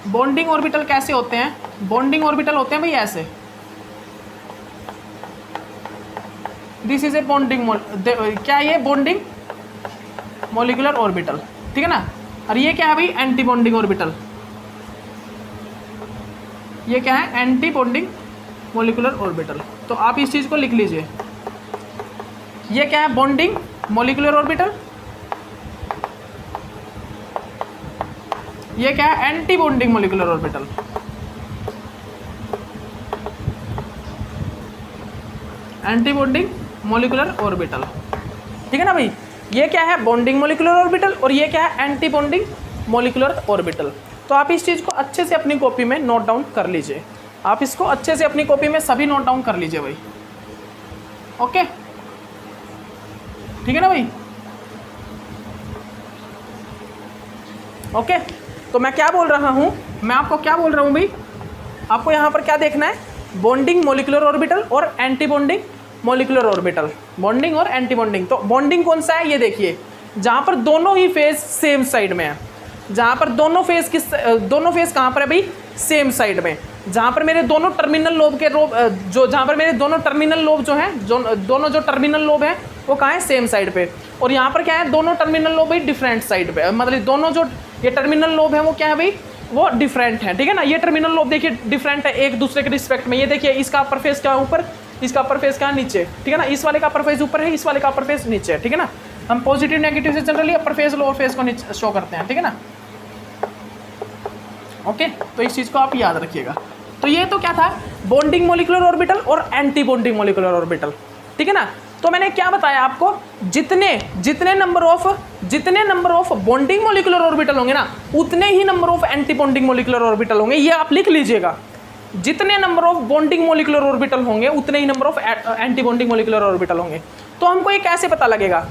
बॉन्डिंग ऑर्बिटल कैसे होते हैं, बॉन्डिंग ऑर्बिटल होते हैं भाई ऐसे, दिस इज ए बॉन्डिंग, क्या ये बॉन्डिंग मोलिकुलर ऑर्बिटल, ठीक है ना। और ये क्या है भाई, एंटी बॉन्डिंग ऑर्बिटल, ये क्या है, एंटी बॉन्डिंग मोलिकुलर ऑर्बिटल। तो आप इस चीज़ को लिख लीजिए, ये क्या है, बॉन्डिंग मोलिकुलर ऑर्बिटल, ये क्या है, anti bonding molecular orbital, anti bonding molecular orbital, ठीक है ना भाई। ये क्या है, बॉन्डिंग मोलिकुलर ऑर्बिटल और ये क्या है, एंटी बॉन्डिंग मोलिकुलर ऑर्बिटल। तो आप इस चीज़ को अच्छे से अपनी कॉपी में नोट डाउन कर लीजिए, आप इसको अच्छे से अपनी कॉपी में सभी नोट डाउन कर लीजिए भाई। ओके, ठीक है ना भाई। ओके, तो मैं क्या बोल रहा हूँ, मैं आपको क्या बोल रहा हूँ भाई, आपको यहाँ पर क्या देखना है, बॉन्डिंग मोलिकुलर ऑर्बिटल और anti bonding molecular orbital, bonding और एंटी बॉन्डिंग। तो बॉन्डिंग कौन सा है, ये देखिए, जहाँ पर दोनों ही फेज सेम साइड में है, जहाँ पर दोनों फेज कहाँ पर है भाई, सेम साइड में, जहाँ पर मेरे दोनों टर्मिनल लोब के जहाँ पर मेरे दोनों टर्मिनल लोब जो हैं, दोनों जो टर्मिनल लोब हैं वो कहाँ है, सेम साइड पे। और यहाँ पर क्या है, दोनों टर्मिनल लोब भाई डिफरेंट साइड पे, मतलब दोनों जो ये टर्मिनल लोब है वो क्या है भाई, वो डिफरेंट है, ठीक है ना। ये टर्मिनल लोब देखिए डिफरेंट है एक दूसरे के रिस्पेक्ट में। ये देखिए इसका अपर फेस क्या ऊपर, इसका अपर फेस क्या नीचे, ठीक है ना। इस वाले का अपर फेस ऊपर है, इस वाले का अपर फेस नीचे है, ठीक है ना। हम पॉजिटिव नेगेटिव से जनरली अपर फेस लोअर फेस को नीचे शो करते हैं, ठीक है ना। ओके, तो इस चीज़ को आप याद रखिएगा। तो ये तो क्या था, बॉन्डिंग मोलिकुलर ऑर्बिटल और एंटी बॉन्डिंग मोलिकुलर ऑर्बिटल, ठीक है ना। तो मैंने क्या बताया आपको, जितने number of bonding molecular orbital होंगे ना, उतने ही number of anti bonding molecular orbital होंगे। ये आप लिख लीजिएगा, जितने number of bonding molecular orbital होंगे उतने ही number of anti bonding molecular orbital होंगे। तो हमको ये कैसे पता लगेगा,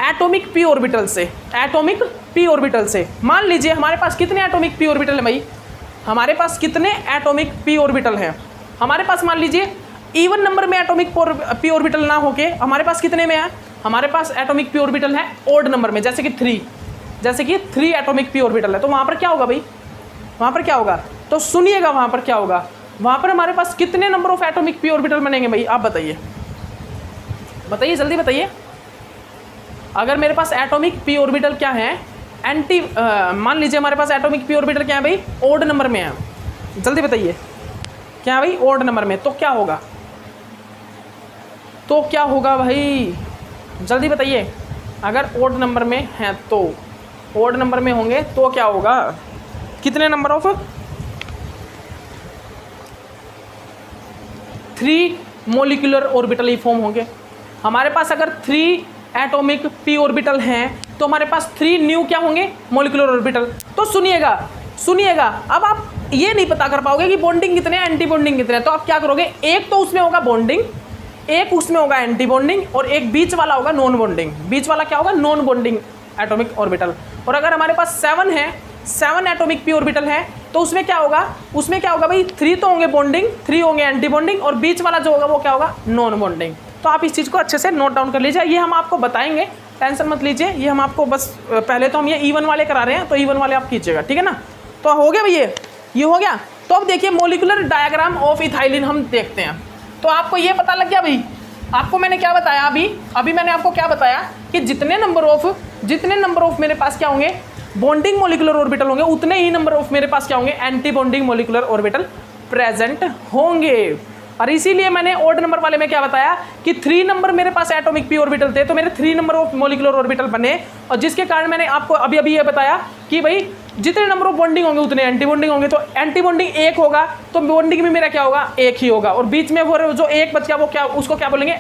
एटॉमिक पी ऑर्बिटल से, एटॉमिक पी ऑर्बिटल से। मान लीजिए हमारे पास कितने एटॉमिक पी ऑर्बिटल है भाई, हमारे पास कितने एटॉमिक पी ऑर्बिटल हैं, हमारे पास मान लीजिए इवन नंबर में एटॉमिक पी ऑर्बिटल ना होके हमारे पास कितने में है, हमारे पास एटॉमिक पी ऑर्बिटल है ऑड नंबर में, जैसे कि 3 एटॉमिक पी ऑर्बिटल है। तो वहाँ पर क्या होगा भाई, वहाँ पर क्या होगा, तो सुनिएगा वहाँ पर क्या होगा, वहाँ पर हमारे पास कितने number of atomic p orbital बनेंगे भाई, आप बताइए, बताइए जल्दी बताइए। अगर मेरे पास एटॉमिक पी ऑर्बिटल क्या है, मान लीजिए हमारे पास एटॉमिक पी ऑर्बिटल क्या है भाई, ऑड नंबर में है, जल्दी बताइए क्या है भाई, ऑड नंबर में। तो क्या होगा, तो क्या होगा भाई, जल्दी बताइए। अगर ऑड नंबर में है तो, ऑड नंबर में होंगे तो क्या होगा, कितने number of 3 molecular orbital he form होंगे हमारे पास। अगर 3 एटॉमिक पी ऑर्बिटल हैं तो हमारे पास 3 न्यू क्या होंगे, मोलिकुलर ऑर्बिटल। तो सुनिएगा, अब आप ये नहीं पता कर पाओगे कि बॉन्डिंग कितने हैं, एंटी बॉन्डिंग कितने हैं। तो आप क्या करोगे, एक तो उसमें होगा बॉन्डिंग, एक उसमें होगा एंटी बॉन्डिंग, और एक बीच वाला होगा नॉन बॉन्डिंग। बीच वाला क्या होगा, नॉन बॉन्डिंग एटॉमिक ऑर्बिटल। और अगर हमारे पास 7 एटॉमिक पी ऑर्बिटल है तो उसमें क्या होगा, भाई 3 तो होंगे बॉन्डिंग, 3 होंगे एंटी बॉन्डिंग, और बीच वाला जो होगा वो क्या होगा, नॉन बॉन्डिंग। तो आप इस चीज़ को अच्छे से नोट डाउन कर लीजिए, ये हम आपको बताएंगे, टेंशन मत लीजिए। ये हम आपको बस पहले तो हम ये E1 वाले करा रहे हैं, तो E1 वाले आप कीजिएगा, ठीक है ना। तो हो गया भैया, ये हो गया। तो अब देखिए मोलिकुलर डायग्राम ऑफ इथाइलिन हम देखते हैं। तो आपको ये पता लग गया भाई, आपको मैंने क्या बताया अभी मैंने आपको क्या बताया कि जितने नंबर ऑफ मेरे पास क्या होंगे, बॉन्डिंग मोलिकुलर ऑर्बिटल होंगे, उतने ही नंबर ऑफ मेरे पास क्या होंगे, anti bonding molecular orbital present होंगे। और इसीलिए मैंने ऑड नंबर वाले में क्या बताया कि 3 नंबर मेरे पास एटॉमिक पी ऑर्बिटल थे, तो मेरे 3 नंबर ऑफ मोलिकुलर ऑर्बिटल बने, और जिसके कारण मैंने आपको अभी ये बताया कि भाई जितने नंबर ऑफ बॉन्डिंग होंगे उतने एंटी बॉन्डिंग होंगे। तो एंटी बॉन्डिंग 1 होगा तो बॉन्डिंग में मेरा क्या होगा, 1 ही होगा, और बीच में वो जो 1 बच गया वो क्या, उसको क्या बोलेंगे,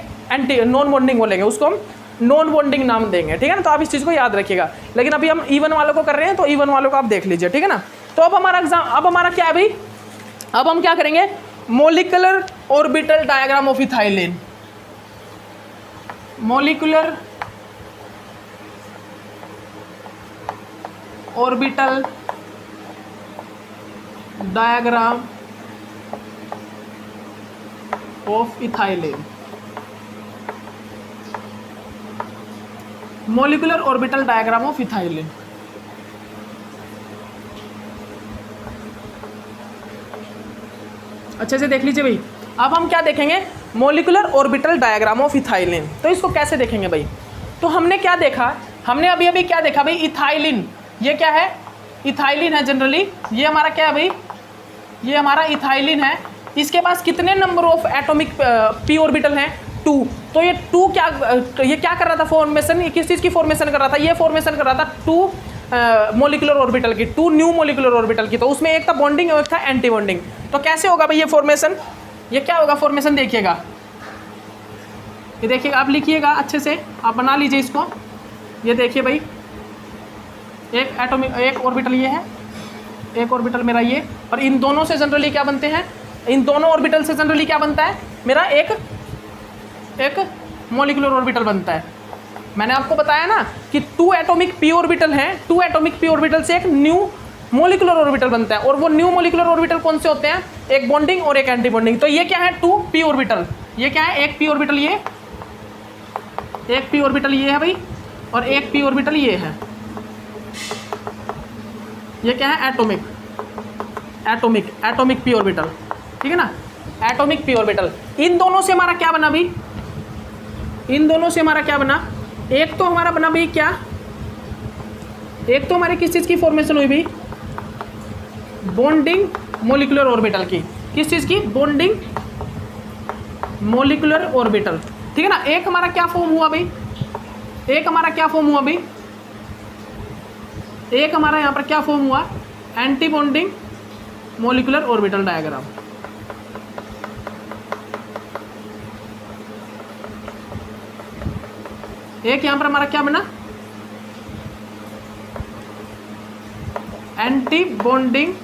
नॉन बॉन्डिंग बोलेंगे, उसको हम नॉन बॉन्डिंग नाम देंगे, ठीक है ना। तो आप इस चीज़ को याद रखिएगा। लेकिन अभी हम E1 वालों को कर रहे हैं, तो E1 वालों को आप देख लीजिए, ठीक है ना। तो अब हमारा क्या है भाई, अब हम क्या करेंगे, molecular orbital diagram of ethylene, molecular orbital diagram of ethylene, molecular orbital diagram of ethylene. अच्छे से देख लीजिए भाई। अब हम क्या देखेंगे, molecular orbital diagram of ethylene. तो इसको कैसे देखेंगे भाई, तो हमने क्या देखा, हमने अभी क्या देखा भाई, इथाइलिन, ये क्या है, इथाइलिन है जनरली, ये हमारा क्या है भाई, ये हमारा इथाइलिन है। इसके पास कितने number of atomic p orbital हैं, 2। तो ये 2 ये क्या कर रहा था, फॉर्मेशन, ये किस चीज़ की फॉर्मेशन कर रहा था, ये फॉर्मेशन कर रहा था 2 मोलिकुलर ऑर्बिटल की, 2 न्यू मोलिकुलर ऑर्बिटल की। तो उसमें एक था बॉन्डिंग और एक था एंटी बॉन्डिंग। तो कैसे होगा भाई ये फॉर्मेशन, ये क्या होगा फॉर्मेशन, देखिएगा, ये देखिएगा, आप लिखिएगा अच्छे से, आप बना लीजिए इसको। ये देखिए भाई, एक ऑर्बिटल ये है, एक ऑर्बिटल मेरा ये, और इन दोनों से जनरली क्या बनते हैं, इन दोनों ऑर्बिटल से जनरली क्या बनता है, मेरा एक मोलिकुलर ऑर्बिटल बनता है। मैंने आपको बताया ना कि 2 एटॉमिक पी ऑर्बिटल हैं, 2 एटॉमिक पी ऑर्बिटल से एक न्यू मोलिकुलर ऑर्बिटल बनता है, और वो न्यू मोलिकुलर ऑर्बिटल कौन से होते हैं, एक बॉन्डिंग और एक एंटी बॉन्डिंग। तो ये क्या है, 2 पी ऑर्बिटल, ये क्या है, एक पी ऑर्बिटल, ये एक पी ऑर्बिटल ये है भाई, और एक पी ऑर्बिटल ये है, ये क्या है, atomic atomic atomic p orbital, ठीक है ना, एटॉमिक पी ऑर्बिटल। इन दोनों से हमारा क्या बना भाई, इन दोनों से हमारा क्या बना, एक तो हमारा बना भाई क्या, एक तो हमारे किस चीज़ की फॉर्मेशन हुई भाई, बॉन्डिंग मोलिकुलर ऑर्बिटल की, किस चीज़ की, बॉन्डिंग मोलिकुलर ऑर्बिटल, ठीक है ना। एक हमारा क्या फॉर्म हुआ भाई, एक हमारा क्या फॉर्म हुआ भाई, एक हमारा यहाँ पर क्या फॉर्म हुआ, anti bonding molecular orbital diagram. एक यहाँ पर हमारा क्या बना, एंटी बॉन्डिंग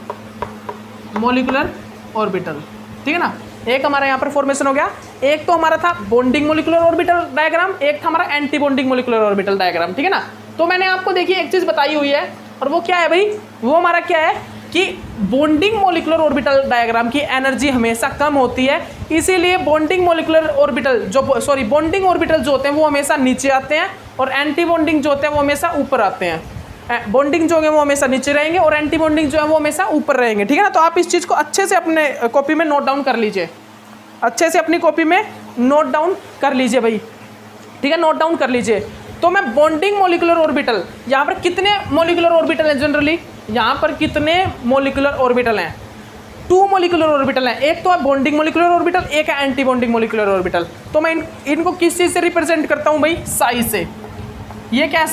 मोलिकुलर ऑर्बिटल, ठीक है ना। एक हमारा यहाँ पर फॉर्मेशन हो गया, एक तो हमारा था बॉन्डिंग मोलिकुलर ऑर्बिटल डायग्राम, एक था हमारा anti bonding molecular orbital diagram, ठीक है ना। तो मैंने आपको देखिए एक चीज़ बताई हुई है, और वो क्या है भाई, वो हमारा क्या है कि बॉन्डिंग मोलिकुलर ऑर्बिटल डायग्राम की एनर्जी हमेशा कम होती है, इसीलिए बॉन्डिंग मोलिकुलर ऑर्बिटल जो सॉरी बॉन्डिंग ऑर्बिटल जो होते हैं वो हमेशा नीचे आते हैं, और एंटी बॉन्डिंग जो होते हैं वो हमेशा ऊपर आते हैं। बॉन्डिंग जो है वो हमेशा नीचे रहेंगे, और एंटी बॉन्डिंग जो है वो हमेशा ऊपर रहेंगे, ठीक है ना। तो आप इस चीज़ को अच्छे से अपने कॉपी में नोट डाउन कर लीजिए, अच्छे से अपनी कॉपी में नोट डाउन कर लीजिए भाई, ठीक है, नोट डाउन कर लीजिए। तो मैं बॉन्डिंग मोलिकुलर ऑर्बिटल, यहाँ पर कितने मोलिकुलर ऑर्बिटल हैं जनरली, यहाँ पर कितने मोलिकुलर ऑर्बिटल हैं, 2 मोलिकुलर ऑर्बिटल हैं, एक तो है बॉन्डिंग मोलिकुलर ऑर्बिटल, एक है एंटी बॉन्डिंग मोलिकुलर ऑर्बिटल। तो मैं इनको किस चीज़ से रिप्रेजेंट करता हूँ भाई, साई से। ये क्या है,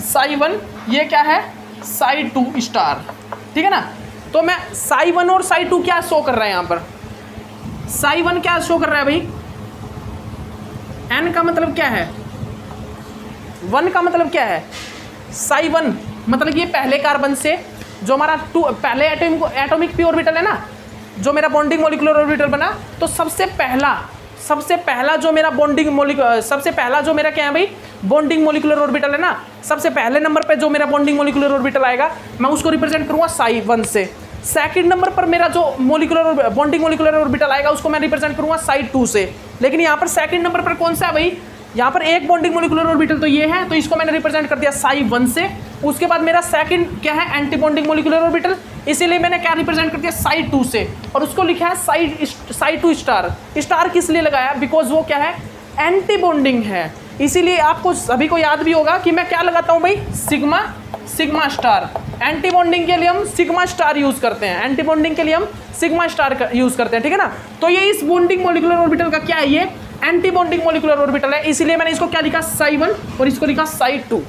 साई 1, ये क्या है, साई 2 स्टार, ठीक है ना। तो मैं साई 1 और साई 2 क्या शो कर रहा है यहाँ पर, साई 1 क्या शो कर रहा है भाई, एन का मतलब क्या है, 1 का मतलब क्या है, साई 1 मतलब ये पहले कार्बन से जो हमारा पहले एटॉमिक पी ऑर्बिटल है ना, जो मेरा बॉन्डिंग मोलिकुलर ऑर्बिटल बना, तो सबसे पहला जो मेरा सबसे पहला जो मेरा क्या है भाई, बॉन्डिंग मोलिकुलर ऑर्बिटल है ना, सबसे पहले नंबर पे जो मेरा बॉन्डिंग मोलिकुलर ऑर्बिटल आएगा, मैं उसको रिप्रेजेंट करूँगा साई 1 से। सेकंड नंबर पर मेरा जो बॉन्डिंग मोलिकुलर ऑर्बिटल आएगा उसको मैं रिप्रेजेंट करूँगा साई 2 से। लेकिन यहाँ पर सेकंड नंबर पर कौन सा है भाई, यहाँ पर एक बॉन्डिंग मोलिकुलर ऑर्बिटल तो ये है, तो इसको मैंने रिप्रेजेंट कर दिया साई 1 से। उसके बाद मेरा सेकंड क्या है, एंटी बॉन्डिंग मोलिकुलर ऑर्बिटल, इसीलिए मैंने क्या रिप्रेजेंट कर दिया साई 2 से, और उसको लिखा है साई 2 स्टार। स्टार किस लिए लगाया, बिकॉज वो क्या है, एंटी बॉन्डिंग है। इसीलिए आपको सभी को याद भी होगा कि मैं क्या लगाता हूँ भाई, सिग्मा स्टार। एंटी बॉन्डिंग के लिए हम सिग्मा स्टार यूज करते हैं, एंटी बॉन्डिंग के लिए हम सिग्मा स्टार यूज करते हैं, ठीक है ना। तो ये इस बॉन्डिंग मोलिकुलर ऑर्बिटल का क्या है, ये एंटी बॉन्डिंग मोलिकुलर ऑर्बिटल है, इसीलिए मैंने इसको क्या लिखा, साई 1, और इसको लिखा साई 2।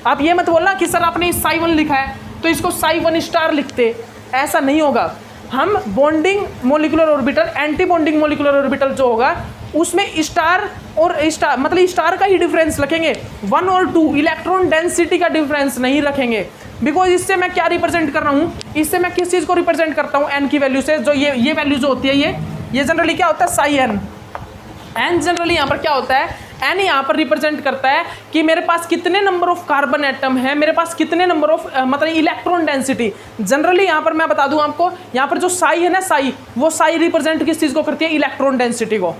आप ये मत बोलना कि सर आपने साई 1 लिखा है तो इसको साई 1 स्टार लिखते, ऐसा नहीं होगा। हम bonding molecular orbital, anti bonding molecular orbital जो होगा उसमें स्टार और स्टार मतलब स्टार का ही डिफरेंस रखेंगे, 1 और 2 इलेक्ट्रॉन डेंसिटी का डिफरेंस नहीं रखेंगे। बिकॉज इससे मैं क्या रिप्रेजेंट कर रहा हूँ, इससे मैं किस चीज़ को रिप्रेजेंट करता हूँ, एन की वैल्यू से। जो ये वैल्यू जो होती है, ये जनरली क्या होता है, साई एन। एन जनरली यहाँ पर क्या होता है, एन यहाँ पर रिप्रेजेंट करता है कि मेरे पास कितने नंबर ऑफ कार्बन एटम है, मेरे पास कितने नंबर ऑफ मतलब इलेक्ट्रॉन डेंसिटी। जनरली यहाँ पर मैं बता दूँ आपको, यहाँ पर जो साई है ना, साई, वो साई रिप्रेजेंट किस चीज़ को करती है, इलेक्ट्रॉन डेंसिटी को।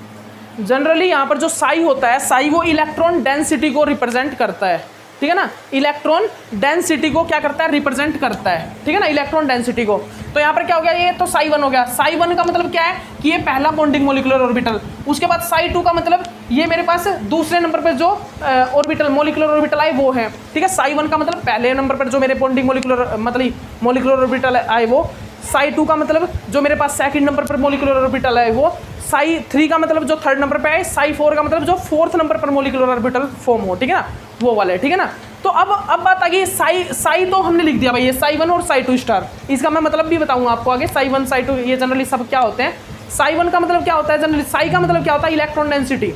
जनरली यहाँ पर जो साई होता है, साई वो इलेक्ट्रॉन डेंसिटी को रिप्रेजेंट करता है, ठीक है ना। इलेक्ट्रॉन डेंसिटी को क्या करता है, रिप्रेजेंट करता है, ठीक है ना, इलेक्ट्रॉन डेंसिटी को। तो यहाँ पर क्या हो गया, ये तो साई 1 हो गया। साई 1 का मतलब क्या है कि ये पहला बॉन्डिंग मोलिकुलर ऑर्बिटल। उसके बाद साई 2 का मतलब ये मेरे पास दूसरे नंबर पर जो ऑर्बिटल मोलिकुलर ऑर्बिटल आए वो है, ठीक है। साई 1 का मतलब पहले नंबर पर जो मेरे बॉन्डिंग मोलिकुलर ऑर्बिटल आए वो। साई 2 का मतलब जो मेरे पास सेकंड नंबर पर मोलिकुलर ऑर्बिटल आए वो। साई 3 का मतलब जो थर्ड नंबर पे आए। साई 4 का मतलब जो फोर्थ नंबर पर मोलिकुलर ऑर्बिटल फॉर्म हो, ठीक है ना, वो वाले, ठीक है ना। तो अब बात आ गई साई तो हमने लिख दिया भाई, ये साई 1 और साई 2 स्टार। इसका मैं मतलब भी बताऊंगा आपको आगे, साई 1 साई 2 ये जनरली सब क्या होते हैं। साई 1 का मतलब क्या होता है जनरली, साई का मतलब क्या होता है, इलेक्ट्रॉन डेंसिटी।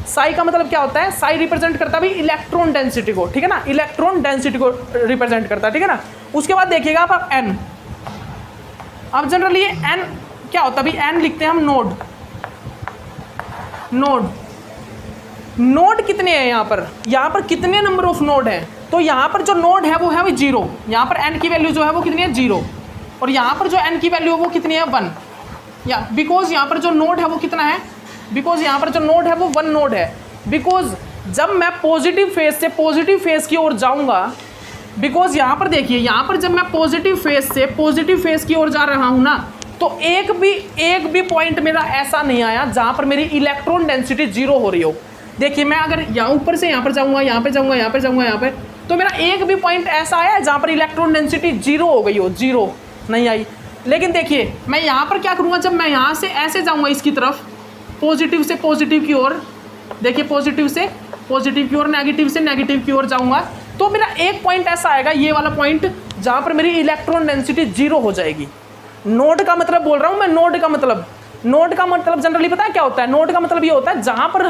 साई का मतलब क्या होता है, साई रिप्रेजेंट करता है भाई इलेक्ट्रॉन डेंसिटी को, ठीक है ना, इलेक्ट्रॉन डेंसिटी को रिप्रेजेंट करता है, ठीक है ना। उसके बाद देखिएगा आप एन। अब जनरली एन क्या होता है भाई, एन लिखते हैं हम नोड। नोड कितने हैं यहाँ पर कितने नंबर ऑफ नोड हैं, तो यहाँ पर जो नोड है वो है वो 0, यहाँ पर n की वैल्यू जो है वो कितनी है 0, और यहाँ पर जो n की वैल्यू है वो कितनी है 1, या बिकॉज यहाँ पर जो नोड है वो कितना है, बिकॉज यहाँ पर जो नोड है वो 1 नोड है, बिकॉज जब मैं पॉजिटिव फेज से पॉजिटिव फेज की ओर जाऊँगा, बिकॉज यहाँ पर देखिए, यहाँ पर जब मैं पॉजिटिव फेज से पॉजिटिव फेज की ओर जा रहा हूँ ना, तो एक भी पॉइंट मेरा ऐसा नहीं आया जहाँ पर मेरी इलेक्ट्रॉन डेंसिटी 0 हो रही हो। देखिए मैं अगर यहाँ ऊपर से यहाँ पर जाऊँगा, यहाँ पे जाऊँगा, यहाँ पे जाऊँगा, यहाँ पे, तो मेरा एक भी पॉइंट ऐसा आया जहाँ पर इलेक्ट्रॉन डेंसिटी 0 हो गई हो, 0 नहीं आई। लेकिन देखिए मैं यहाँ पर क्या करूँगा, जब मैं यहाँ से ऐसे जाऊँगा इसकी तरफ, पॉजिटिव से पॉजिटिव की ओर, देखिए पॉजिटिव से पॉजिटिव की ओर, नेगेटिव से नेगेटिव की ओर जाऊँगा, तो मेरा एक पॉइंट ऐसा आएगा, ये वाला पॉइंट, जहाँ पर मेरी इलेक्ट्रॉन डेंसिटी 0 हो जाएगी। नोड का मतलब बोल रहा हूँ मैं, नोड का मतलब जनरली पता है क्या होता है, नोड का मतलब ये होता है जहाँ पर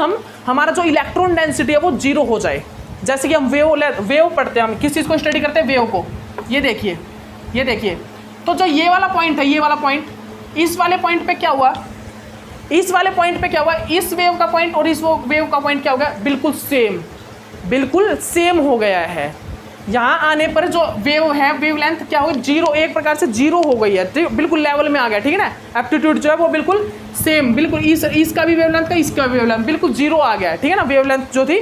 हमारा जो इलेक्ट्रॉन डेंसिटी है वो 0 हो जाए। जैसे कि हम वेव पढ़ते हैं, हम किस चीज़ को स्टडी करते हैं, वेव को। ये देखिए तो जो ये वाला पॉइंट है, ये वाला पॉइंट, इस वाले पॉइंट पे क्या हुआ, इस वेव का पॉइंट और इस वेव का पॉइंट क्या हो गया, बिल्कुल सेम हो गया है। यहाँ आने पर जो वेव है, वेव लेंथ क्या हो गई, 0, एक प्रकार से 0 हो गई है, तो बिल्कुल लेवल में आ गया, ठीक है ना। एप्टीट्यूड जो है वो बिल्कुल सेम, बिल्कुल इसका भी वेवलेंथ का, इसका भी वेवलेंथ बिल्कुल 0 आ गया है, ठीक है ना। वेवलेंथ जो थी,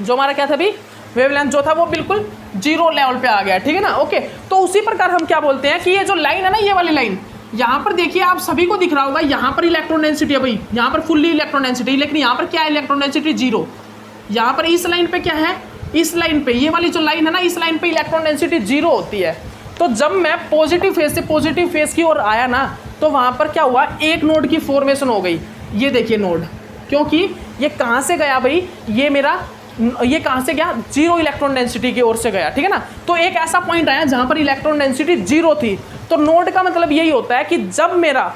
जो हमारा क्या था भी, वेवलेंथ जो था वो बिल्कुल 0 लेवल पे आ गया, ठीक है ना। ओके, तो उसी प्रकार हम क्या बोलते हैं कि ये जो लाइन है ना, ये वाली लाइन, यहाँ पर देखिए आप सभी को दिख रहा होगा, यहाँ पर इलेक्ट्रॉन डेंसिटी है भाई, यहाँ पर फुल्ली इलेक्ट्रॉन डेंसिटी, लेकिन यहाँ पर क्या है, इलेक्ट्रॉन डेंसिटी 0। यहाँ पर इस लाइन पे क्या है, इस लाइन पे, ये वाली जो लाइन है ना, इस लाइन पे इलेक्ट्रॉन डेंसिटी 0 होती है। तो जब मैं पॉजिटिव फेज से पॉजिटिव फेज की ओर आया ना, तो वहाँ पर क्या हुआ, एक नोड की फॉर्मेशन हो गई। ये देखिए नोड, क्योंकि ये कहाँ से गया भाई, ये कहाँ से गया, 0 इलेक्ट्रॉन डेंसिटी की ओर से गया, ठीक है ना। तो एक ऐसा पॉइंट आया जहाँ पर इलेक्ट्रॉन डेंसिटी 0 थी। तो नोड का मतलब यही होता है कि जब मेरा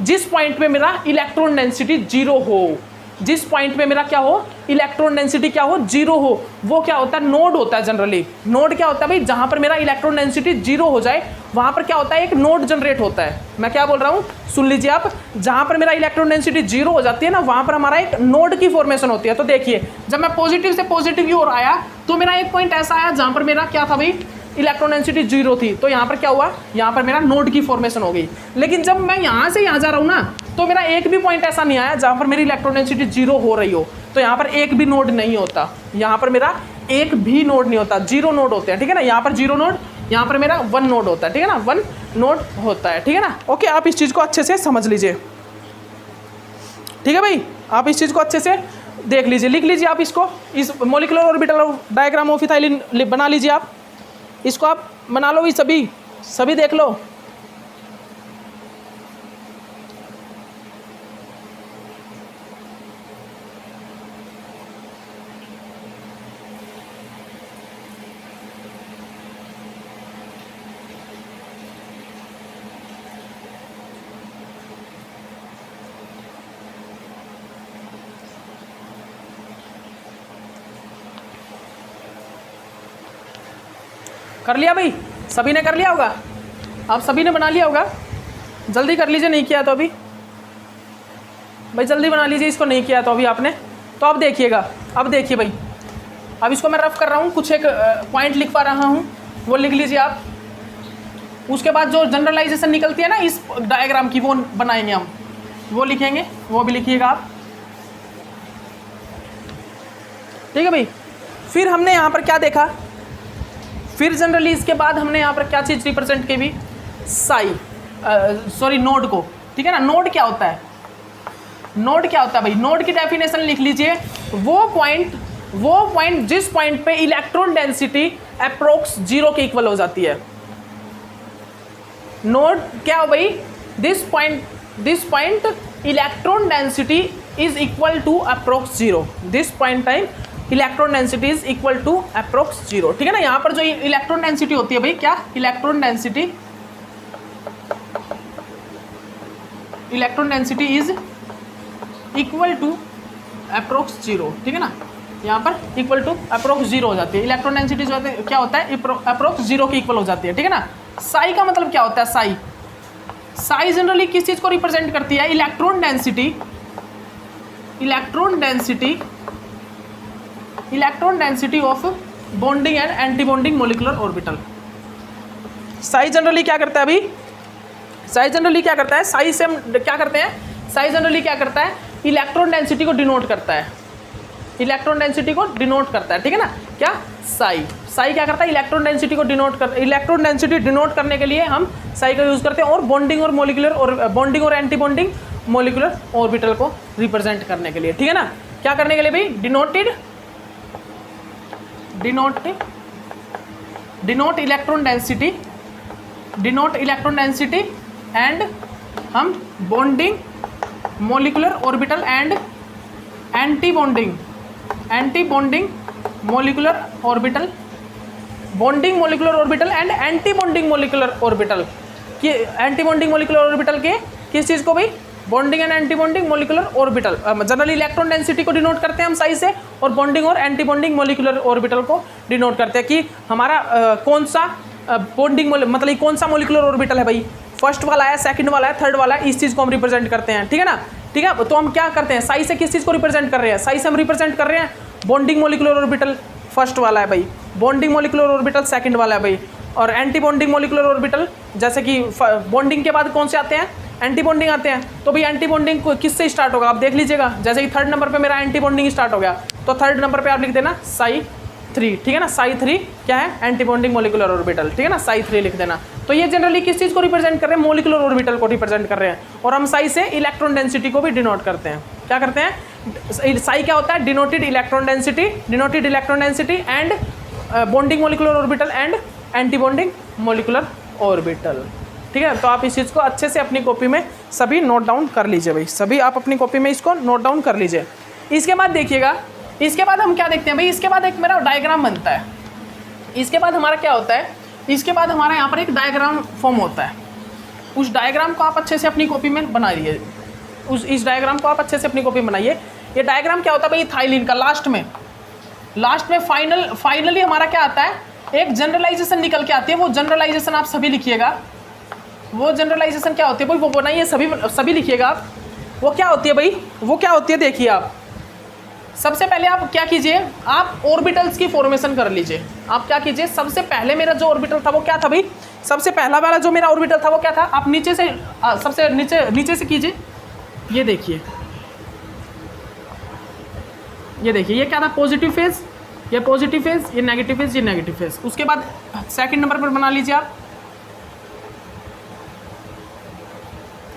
जिस पॉइंट पे मेरा इलेक्ट्रॉन डेंसिटी 0 हो, जिस पॉइंट पे मेरा क्या हो, इलेक्ट्रॉन डेंसिटी क्या हो, 0 हो, वो क्या होता है, नोड होता है। जनरली नोड क्या होता है भाई, जहाँ पर मेरा इलेक्ट्रॉन डेंसिटी 0 हो जाए, वहाँ पर क्या होता है, एक नोड जनरेट होता है। मैं क्या बोल रहा हूँ, सुन लीजिए आप, जहाँ पर मेरा इलेक्ट्रॉन डेंसिटी 0 हो जाती है ना, वहाँ पर हमारा एक नोड की फॉर्मेशन होती है। तो देखिए जब मैं पॉजिटिव से पॉजिटिव की ओर आया, तो मेरा एक पॉइंट ऐसा आया जहाँ पर मेरा क्या था भाई, इलेक्ट्रॉन डेंसिटी 0 थी। तो यहाँ पर क्या हुआ, यहाँ पर मेरा नोड की फॉर्मेशन हो गई। लेकिन जब मैं यहाँ से यहाँ जा रहा हूँ ना, तो मेरा एक भी पॉइंट ऐसा नहीं आया जहाँ पर मेरी इलेक्ट्रॉन डेंसिटी 0 हो रही हो। तो यहाँ पर एक भी नोड नहीं होता, यहाँ पर मेरा एक भी नोड नहीं होता, 0 नोड होते हैं, ठीक है ना। यहाँ पर 0 नोड, यहाँ पर मेरा 1 नोड होता है, ठीक है ना, 1 नोड होता है, ठीक है ना। ओके, आप इस चीज़ को अच्छे से समझ लीजिए, ठीक है भाई, आप इस चीज़ को अच्छे से देख लीजिए, लिख लीजिए आप इसको, इस molecular orbital diagram of ethylene बना लीजिए आप, इसको आप बना लो, भी सभी देख लो। कर लिया भाई, सभी ने कर लिया होगा, आप सभी ने बना लिया होगा, जल्दी कर लीजिए, नहीं किया तो अभी भाई जल्दी बना लीजिए, इसको नहीं किया तो अभी आपने। तो अब देखिएगा, अब देखिए भाई, अब इसको मैं रफ कर रहा हूँ, कुछ एक पॉइंट लिख पा रहा हूँ, वो लिख लीजिए आप। उसके बाद जो जनरलाइजेशन निकलती है ना इस डायग्राम की, वो बनाएंगे हम, वो लिखेंगे, वो भी लिखिएगा आप, ठीक है भाई। फिर हमने यहाँ पर क्या देखा, फिर जनरली इसके बाद हमने यहाँ पर क्या चीज़ रिप्रेजेंट की भी, नोड को, ठीक है ना। नोड क्या होता है, नोड क्या होता है भाई, नोड की डेफिनेशन लिख लीजिए, वो पॉइंट जिस पॉइंट पे इलेक्ट्रॉन डेंसिटी अप्रोक्स 0 के इक्वल हो जाती है। नोड क्या हो भाई, this point electron density is equal to approx 0, this point time electron density is equal to approx 0, ठीक है ना। यहाँ पर जो इलेक्ट्रॉन डेंसिटी होती है भाई, क्या, electron density is equal to approx 0, ठीक है ना। यहाँ पर इक्वल टू अप्रोक्स 0 हो जाती है, इलेक्ट्रॉन डेंसिटी जो क्या होता है, अप्रोक्स 0 के इक्वल हो जाती है, ठीक है ना। साई का मतलब क्या होता है, साई जनरली किस चीज़ को रिप्रेजेंट करती है, electron density electron density of bonding and anti bonding molecular orbital. Sai generally क्या करता है अभी, साई जनरली क्या करता है, साई से हम क्या करते हैं, साई जनरली क्या करता है, इलेक्ट्रॉन डेंसिटी को डिनोट करता है, इलेक्ट्रॉन डेंसिटी को डिनोट करता है, ठीक है ना। क्या साई, साई क्या करता है, इलेक्ट्रॉन डेंसिटी को डिनोट कर, इलेक्ट्रॉन डेंसिटी डिनोट करने के लिए हम साई का यूज़ करते हैं, और बॉन्डिंग और मोलिकुलर और बॉन्डिंग और एंटी बॉन्डिंग मोलिकुलर ऑर्बिटल को रिप्रेजेंट करने के लिए, ठीक है ना। क्या करने के लिए भाई, denote electron density, denote electron density and हम bonding molecular orbital and anti bonding molecular orbital, bonding molecular orbital and anti bonding molecular orbital की, एंटी बॉन्डिंग मोलिकुलर ऑर्बिटल के किस चीज़ को भाई, bonding and anti bonding molecular orbital. Generally electron density को denote करते हैं हम साई से, और बॉन्डिंग और एंटी बॉन्डिंग मोलिकुलर ऑर्बिटल को डिनोट करते हैं कि हमारा कौन सा बॉन्डिंग मतलब कौन सा मोलिकुलर ऑर्बिटल है भाई, फर्स्ट वाला है, सेकंड वाला है, थर्ड वाला है, इस चीज़ को हम रिप्रेजेंट करते हैं, ठीक है ना। ठीक है, तो हम क्या करते हैं, साई से किस चीज़ को रिप्रेजेंट कर रहे हैं, साई से हम रिप्रेजेंट कर रहे हैं बॉन्डिंग मोलिकुलर ऑर्बिटल फर्स्ट वाला है भाई, बॉन्डिंग मोलिकुलर ऑर्बिटल सेकंड वाला है भाई, और एंटी बॉन्डिंग मोलिकुलर ऑर्बिटल जैसे कि बॉन्डिंग के बाद कौन से आते हैं, एंटी बॉन्डिंग आते हैं। तो भाई एंटी बॉन्डिंग किससे स्टार्ट होगा, आप देख लीजिएगा, जैसे कि थर्ड नंबर पे मेरा एंटी बॉन्डिंग स्टार्ट हो गया, तो थर्ड नंबर पे आप लिख देना साई 3, ठीक है ना। साई 3 क्या है, एंटी बॉन्डिंग मोलिकुलर ऑर्बिटल, ठीक है ना, साई 3 लिख देना। तो ये जनरली किस चीज़ को रिप्रेजेंट कर रहे हैं, मोलिकुलर ऑर्बिटल को रिप्रेजेंट कर रहे हैं, और हम साई से इलेक्ट्रॉन डेंसिटी को भी डिनोट करते हैं। क्या करते हैं, साई क्या होता है, denoted electron density and bonding molecular orbital and anti bonding molecular orbital, ठीक है। तो आप इस चीज़ को अच्छे से अपनी कॉपी में सभी नोट डाउन कर लीजिए भाई, सभी आप अपनी कॉपी में इसको नोट डाउन कर लीजिए। इसके बाद देखिएगा, इसके बाद हम क्या देखते हैं भाई, इसके बाद एक मेरा डायग्राम बनता है, इसके बाद हमारा क्या होता है, इसके बाद हमारा यहाँ पर एक डायग्राम फॉर्म होता है। उस डायग्राम को आप अच्छे से अपनी कॉपी में बनाइए, इस डायग्राम को आप अच्छे से अपनी कॉपी में बनाइए। ये डायग्राम क्या होता है भाई, थाइलिन का लास्ट में फाइनली हमारा क्या आता है, एक जनरलाइजेशन निकल के आती है। वो जनरलाइजेशन आप सभी लिखिएगा, वो जनरलाइजेशन क्या होती है भाई, वो बनाइए, सभी लिखिएगा आप। वो क्या होती है भाई, वो क्या होती है, देखिए आप सबसे पहले आप क्या कीजिए, आप ऑर्बिटल्स की फॉर्मेशन कर लीजिए। आप क्या कीजिए, सबसे पहले मेरा जो ऑर्बिटल था वो क्या था भाई, सबसे पहला वाला जो मेरा ऑर्बिटल था वो क्या था, आप नीचे से सबसे नीचे से कीजिए। ये देखिए, ये क्या था, पॉजिटिव फेज, ये पॉजिटिव फेज, ये नेगेटिव फेज, ये नेगेटिव फेज। उसके बाद सेकंड नंबर पर बना लीजिए आप,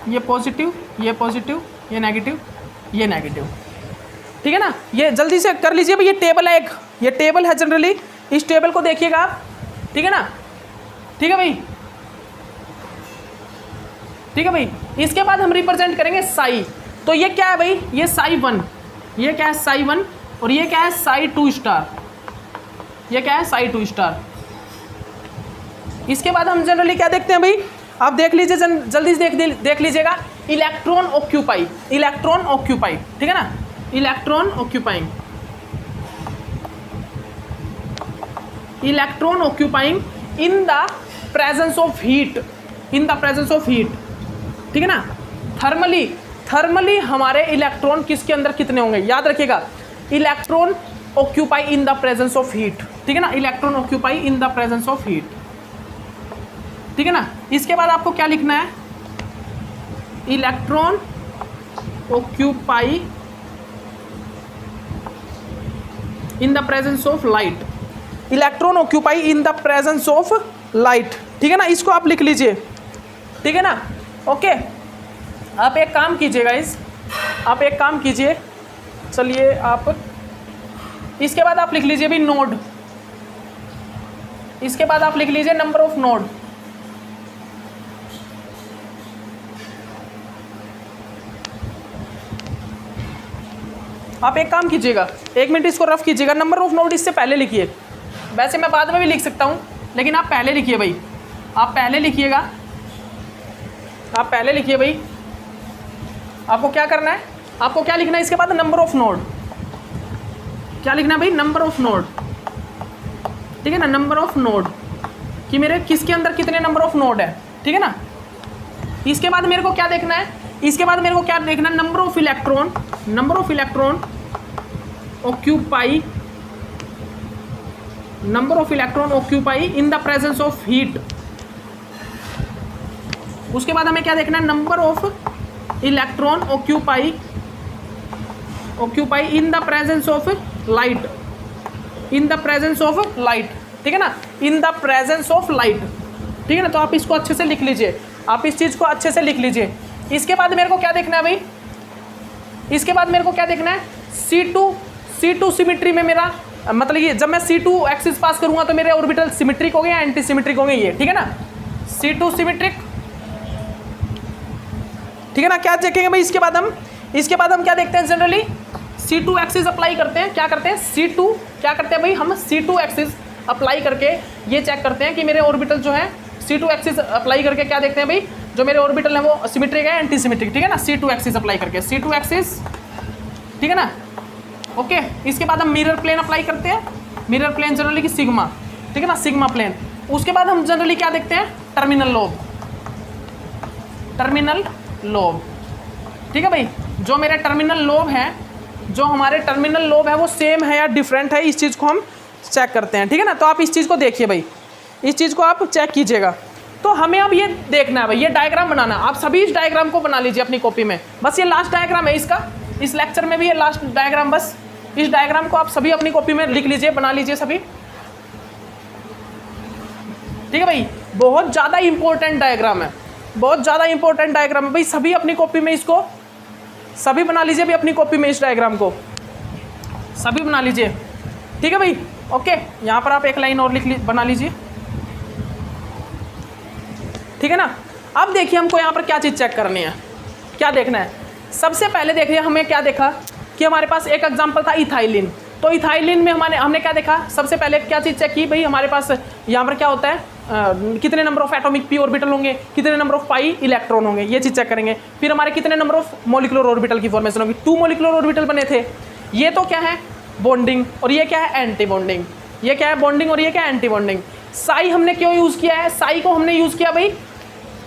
ये पॉजिटिव, ये पॉजिटिव, ये नेगेटिव, ये नेगेटिव, ठीक है ना। ये जल्दी से कर लीजिए भाई, ये टेबल है एक, ये टेबल है जनरली, इस टेबल को देखिएगा आप, ठीक है ना, ठीक है भाई, ठीक है भाई। इसके बाद हम रिप्रेजेंट करेंगे साई। तो ये क्या है भाई, ये साई 1, ये क्या है साई 1, और ये क्या है साई 2 स्टार, ये क्या है साई 2 स्टार। इसके बाद हम जनरली क्या देखते हैं भाई, आप देख लीजिए, जल्दी से देख लीजिएगा, इलेक्ट्रॉन ऑक्यूपाई, ठीक है ना, electron occupying in the presence of heat, ठीक है ना। थर्मली हमारे इलेक्ट्रॉन किसके अंदर कितने होंगे, याद रखिएगा, electron occupy in the presence of heat, ठीक है ना, electron occupy in the presence of heat, ठीक है ना। इसके बाद आपको क्या लिखना है, electron occupy in the presence of light, electron occupy in the presence of light, ठीक है ना। इसको आप लिख लीजिए, ठीक है ना, ओके। आप एक काम कीजिए, चलिए आप, इसके बाद आप लिख लीजिए भी नोड, इसके बाद आप लिख लीजिए नंबर ऑफ नोड, आप एक काम कीजिएगा, 1 मिनट इसको रफ कीजिएगा, नंबर ऑफ नोड इससे पहले लिखिए, वैसे मैं बाद में भी लिख सकता हूँ, लेकिन आप पहले लिखिए भाई, आप पहले लिखिएगा, आप पहले लिखिए भाई। आपको क्या करना है, आपको क्या लिखना है इसके बाद, नंबर ऑफ नोड, क्या लिखना है भाई, नंबर ऑफ नोड, ठीक है ना, नंबर ऑफ नोड, कि मेरे किसके अंदर कितने नंबर ऑफ नोड है, ठीक है ना। इसके बाद मेरे को क्या देखना है, इसके बाद मेरे को क्या देखना है, number of electron occupy number of electron occupy in the presence of heat. उसके बाद हमें क्या देखना है, number of electron occupy in the presence of light, in the presence of light, ठीक है ना, in the presence of light, ठीक है ना। तो आप इसको अच्छे से लिख लीजिए, आप इस चीज़ को अच्छे से लिख लीजिए। इसके बाद मेरे को क्या देखना है भाई, इसके बाद मेरे को क्या देखना है, C2 सिमेट्री में मेरा मतलब ये जब मैं C2 एक्सिस पास करूंगा तो मेरे ऑर्बिटल सिमेट्रिक हो गए या एंटी सिमेट्रिक होंगे, ये ठीक है ना, C2 सिमेट्रिक, ठीक है ना। क्या देखेंगे भाई इसके बाद हम क्या देखते हैं, जनरली C2 एक्सिस अप्लाई करते हैं, क्या करते हैं C2 क्या करते हैं भाई, हम C2 एक्सिस अप्लाई करके ये चेक करते हैं कि मेरे ऑर्बिटल जो है C2 एक्सिस अप्लाई करके क्या देखते हैं भाई, जो मेरे ऑर्बिटल है वो सिमेट्रिक है एंटी सिमेट्रिक, ठीक है ना। C2 एक्सिस अप्लाई करके, C2 एक्सिस, ठीक है ना, ओके। इसके बाद हम मिरर प्लेन अप्लाई करते हैं, मिरर प्लेन जनरली की सिग्मा, ठीक है ना, सिग्मा प्लेन। उसके बाद हम जनरली क्या देखते हैं, टर्मिनल लोब, टर्मिनल लोब, ठीक है भाई। जो मेरे टर्मिनल लोब है, जो हमारे टर्मिनल लोब है वो सेम है या डिफरेंट है, इस चीज़ को हम चेक करते हैं, ठीक है ना। तो आप इस चीज़ को देखिए भाई, इस चीज़ को आप चेक कीजिएगा। तो हमें अब ये देखना है भाई, ये डायग्राम बनाना, आप सभी इस डायग्राम को बना लीजिए अपनी कॉपी में, बस ये लास्ट डायग्राम है इसका, इस लेक्चर में भी ये लास्ट डायग्राम, बस इस डायग्राम को आप सभी अपनी कॉपी में लिख लीजिए, बना लीजिए सभी, ठीक है भाई। बहुत ज़्यादा इंपॉर्टेंट डायग्राम है, बहुत ज़्यादा इंपॉर्टेंट डायग्राम है भाई, सभी अपनी कॉपी में इसको सभी बना लीजिए भाई, अपनी कॉपी में इस डायग्राम को सभी बना लीजिए, ठीक है भाई, ओके। यहाँ पर आप एक लाइन और बना लीजिए, ठीक है ना। अब देखिए हमको यहाँ पर क्या चीज़ चेक करनी है, क्या देखना है। सबसे पहले देखिए हमें क्या देखा कि हमारे पास एक एग्जांपल था इथाइलिन, तो इथाइलिन में हमने क्या देखा, सबसे पहले क्या चीज़ चेक की भाई, हमारे पास यहाँ पर क्या होता है, कितने number of atomic p orbital होंगे, कितने नंबर ऑफ पाई इलेक्ट्रॉन होंगे, ये चीज़ चेक करेंगे। फिर हमारे कितने नंबर ऑफ मोलिकुलर ऑर्बिटल की फॉर्मेशन होगी, 2 मोलिकुलर ऑर्बिटल बने थे। ये तो क्या है बॉन्डिंग और ये क्या है एंटी बॉन्डिंग, ये क्या है बॉन्डिंग और ये क्या है एंटी बॉन्डिंग। साई हमने क्यों यूज़ किया है, साई को हमने यूज़ किया भाई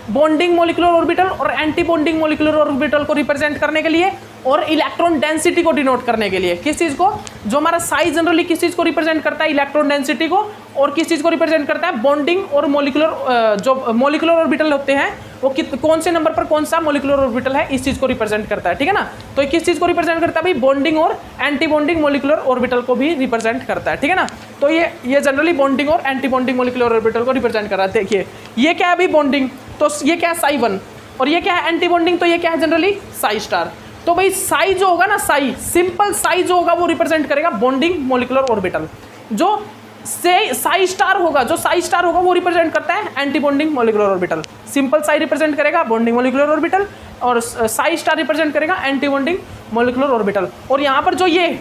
बॉन्डिंग मोलिकुलर ऑर्बिटल और एंटी बॉन्डिंग मोलिकुलर ऑर्बिटल को रिप्रेजेंट करने के लिए और इलेक्ट्रॉन डेंसिटी को डिनोट करने के लिए। किस चीज़ को, जो हमारा साइज जनरली किस चीज़ को रिप्रेजेंट करता है, इलेक्ट्रॉन डेंसिटी को, और किस चीज़ को रिप्रेजेंट करता है, बॉन्डिंग और मोलिकुलर, जो मोलिकुलर ऑर्बिटल होते हैं वो कौन से नंबर पर कौन सा मोलिकुलर ऑर्बिटल है, इस चीज़ को रिप्रेजेंट करता है, ठीक है ना। तो किस चीज़ को रिप्रेजेंट करता है भाई, बॉन्डिंग और एंटी बॉन्डिंग मोलिकुलर ऑर्बिटल को भी रिप्रेजेंट करता है, ठीक है ना। तो ये जनरली बॉन्डिंग और एंटी बॉन्डिंग मोलिकुलर ऑर्बिटल को रिप्रेजेंट कर रहा है। देखिए ये क्या है भाई बॉन्डिंग, तो ये क्या है साई 1, और ये क्या है एंटी बॉन्डिंग, तो ये क्या है जनरली साई स्टार। तो भाई साई जो होगा ना, साई सिंपल साई जो होगा वो रिप्रेजेंट करेगा बॉन्डिंग मोलिकुलर ऑर्बिटल, जो से साई स्टार होगा, जो साई स्टार होगा वो रिप्रेजेंट करता है anti bonding molecular orbital. Simple Sai represent करेगा बॉन्डिंग मोलिकुलर ऑर्बिटल और साई स्टार रिप्रेजेंट करेगा एंटी बॉन्डिंग मोलिकुलर ऑर्बिटल। और यहाँ पर जो ये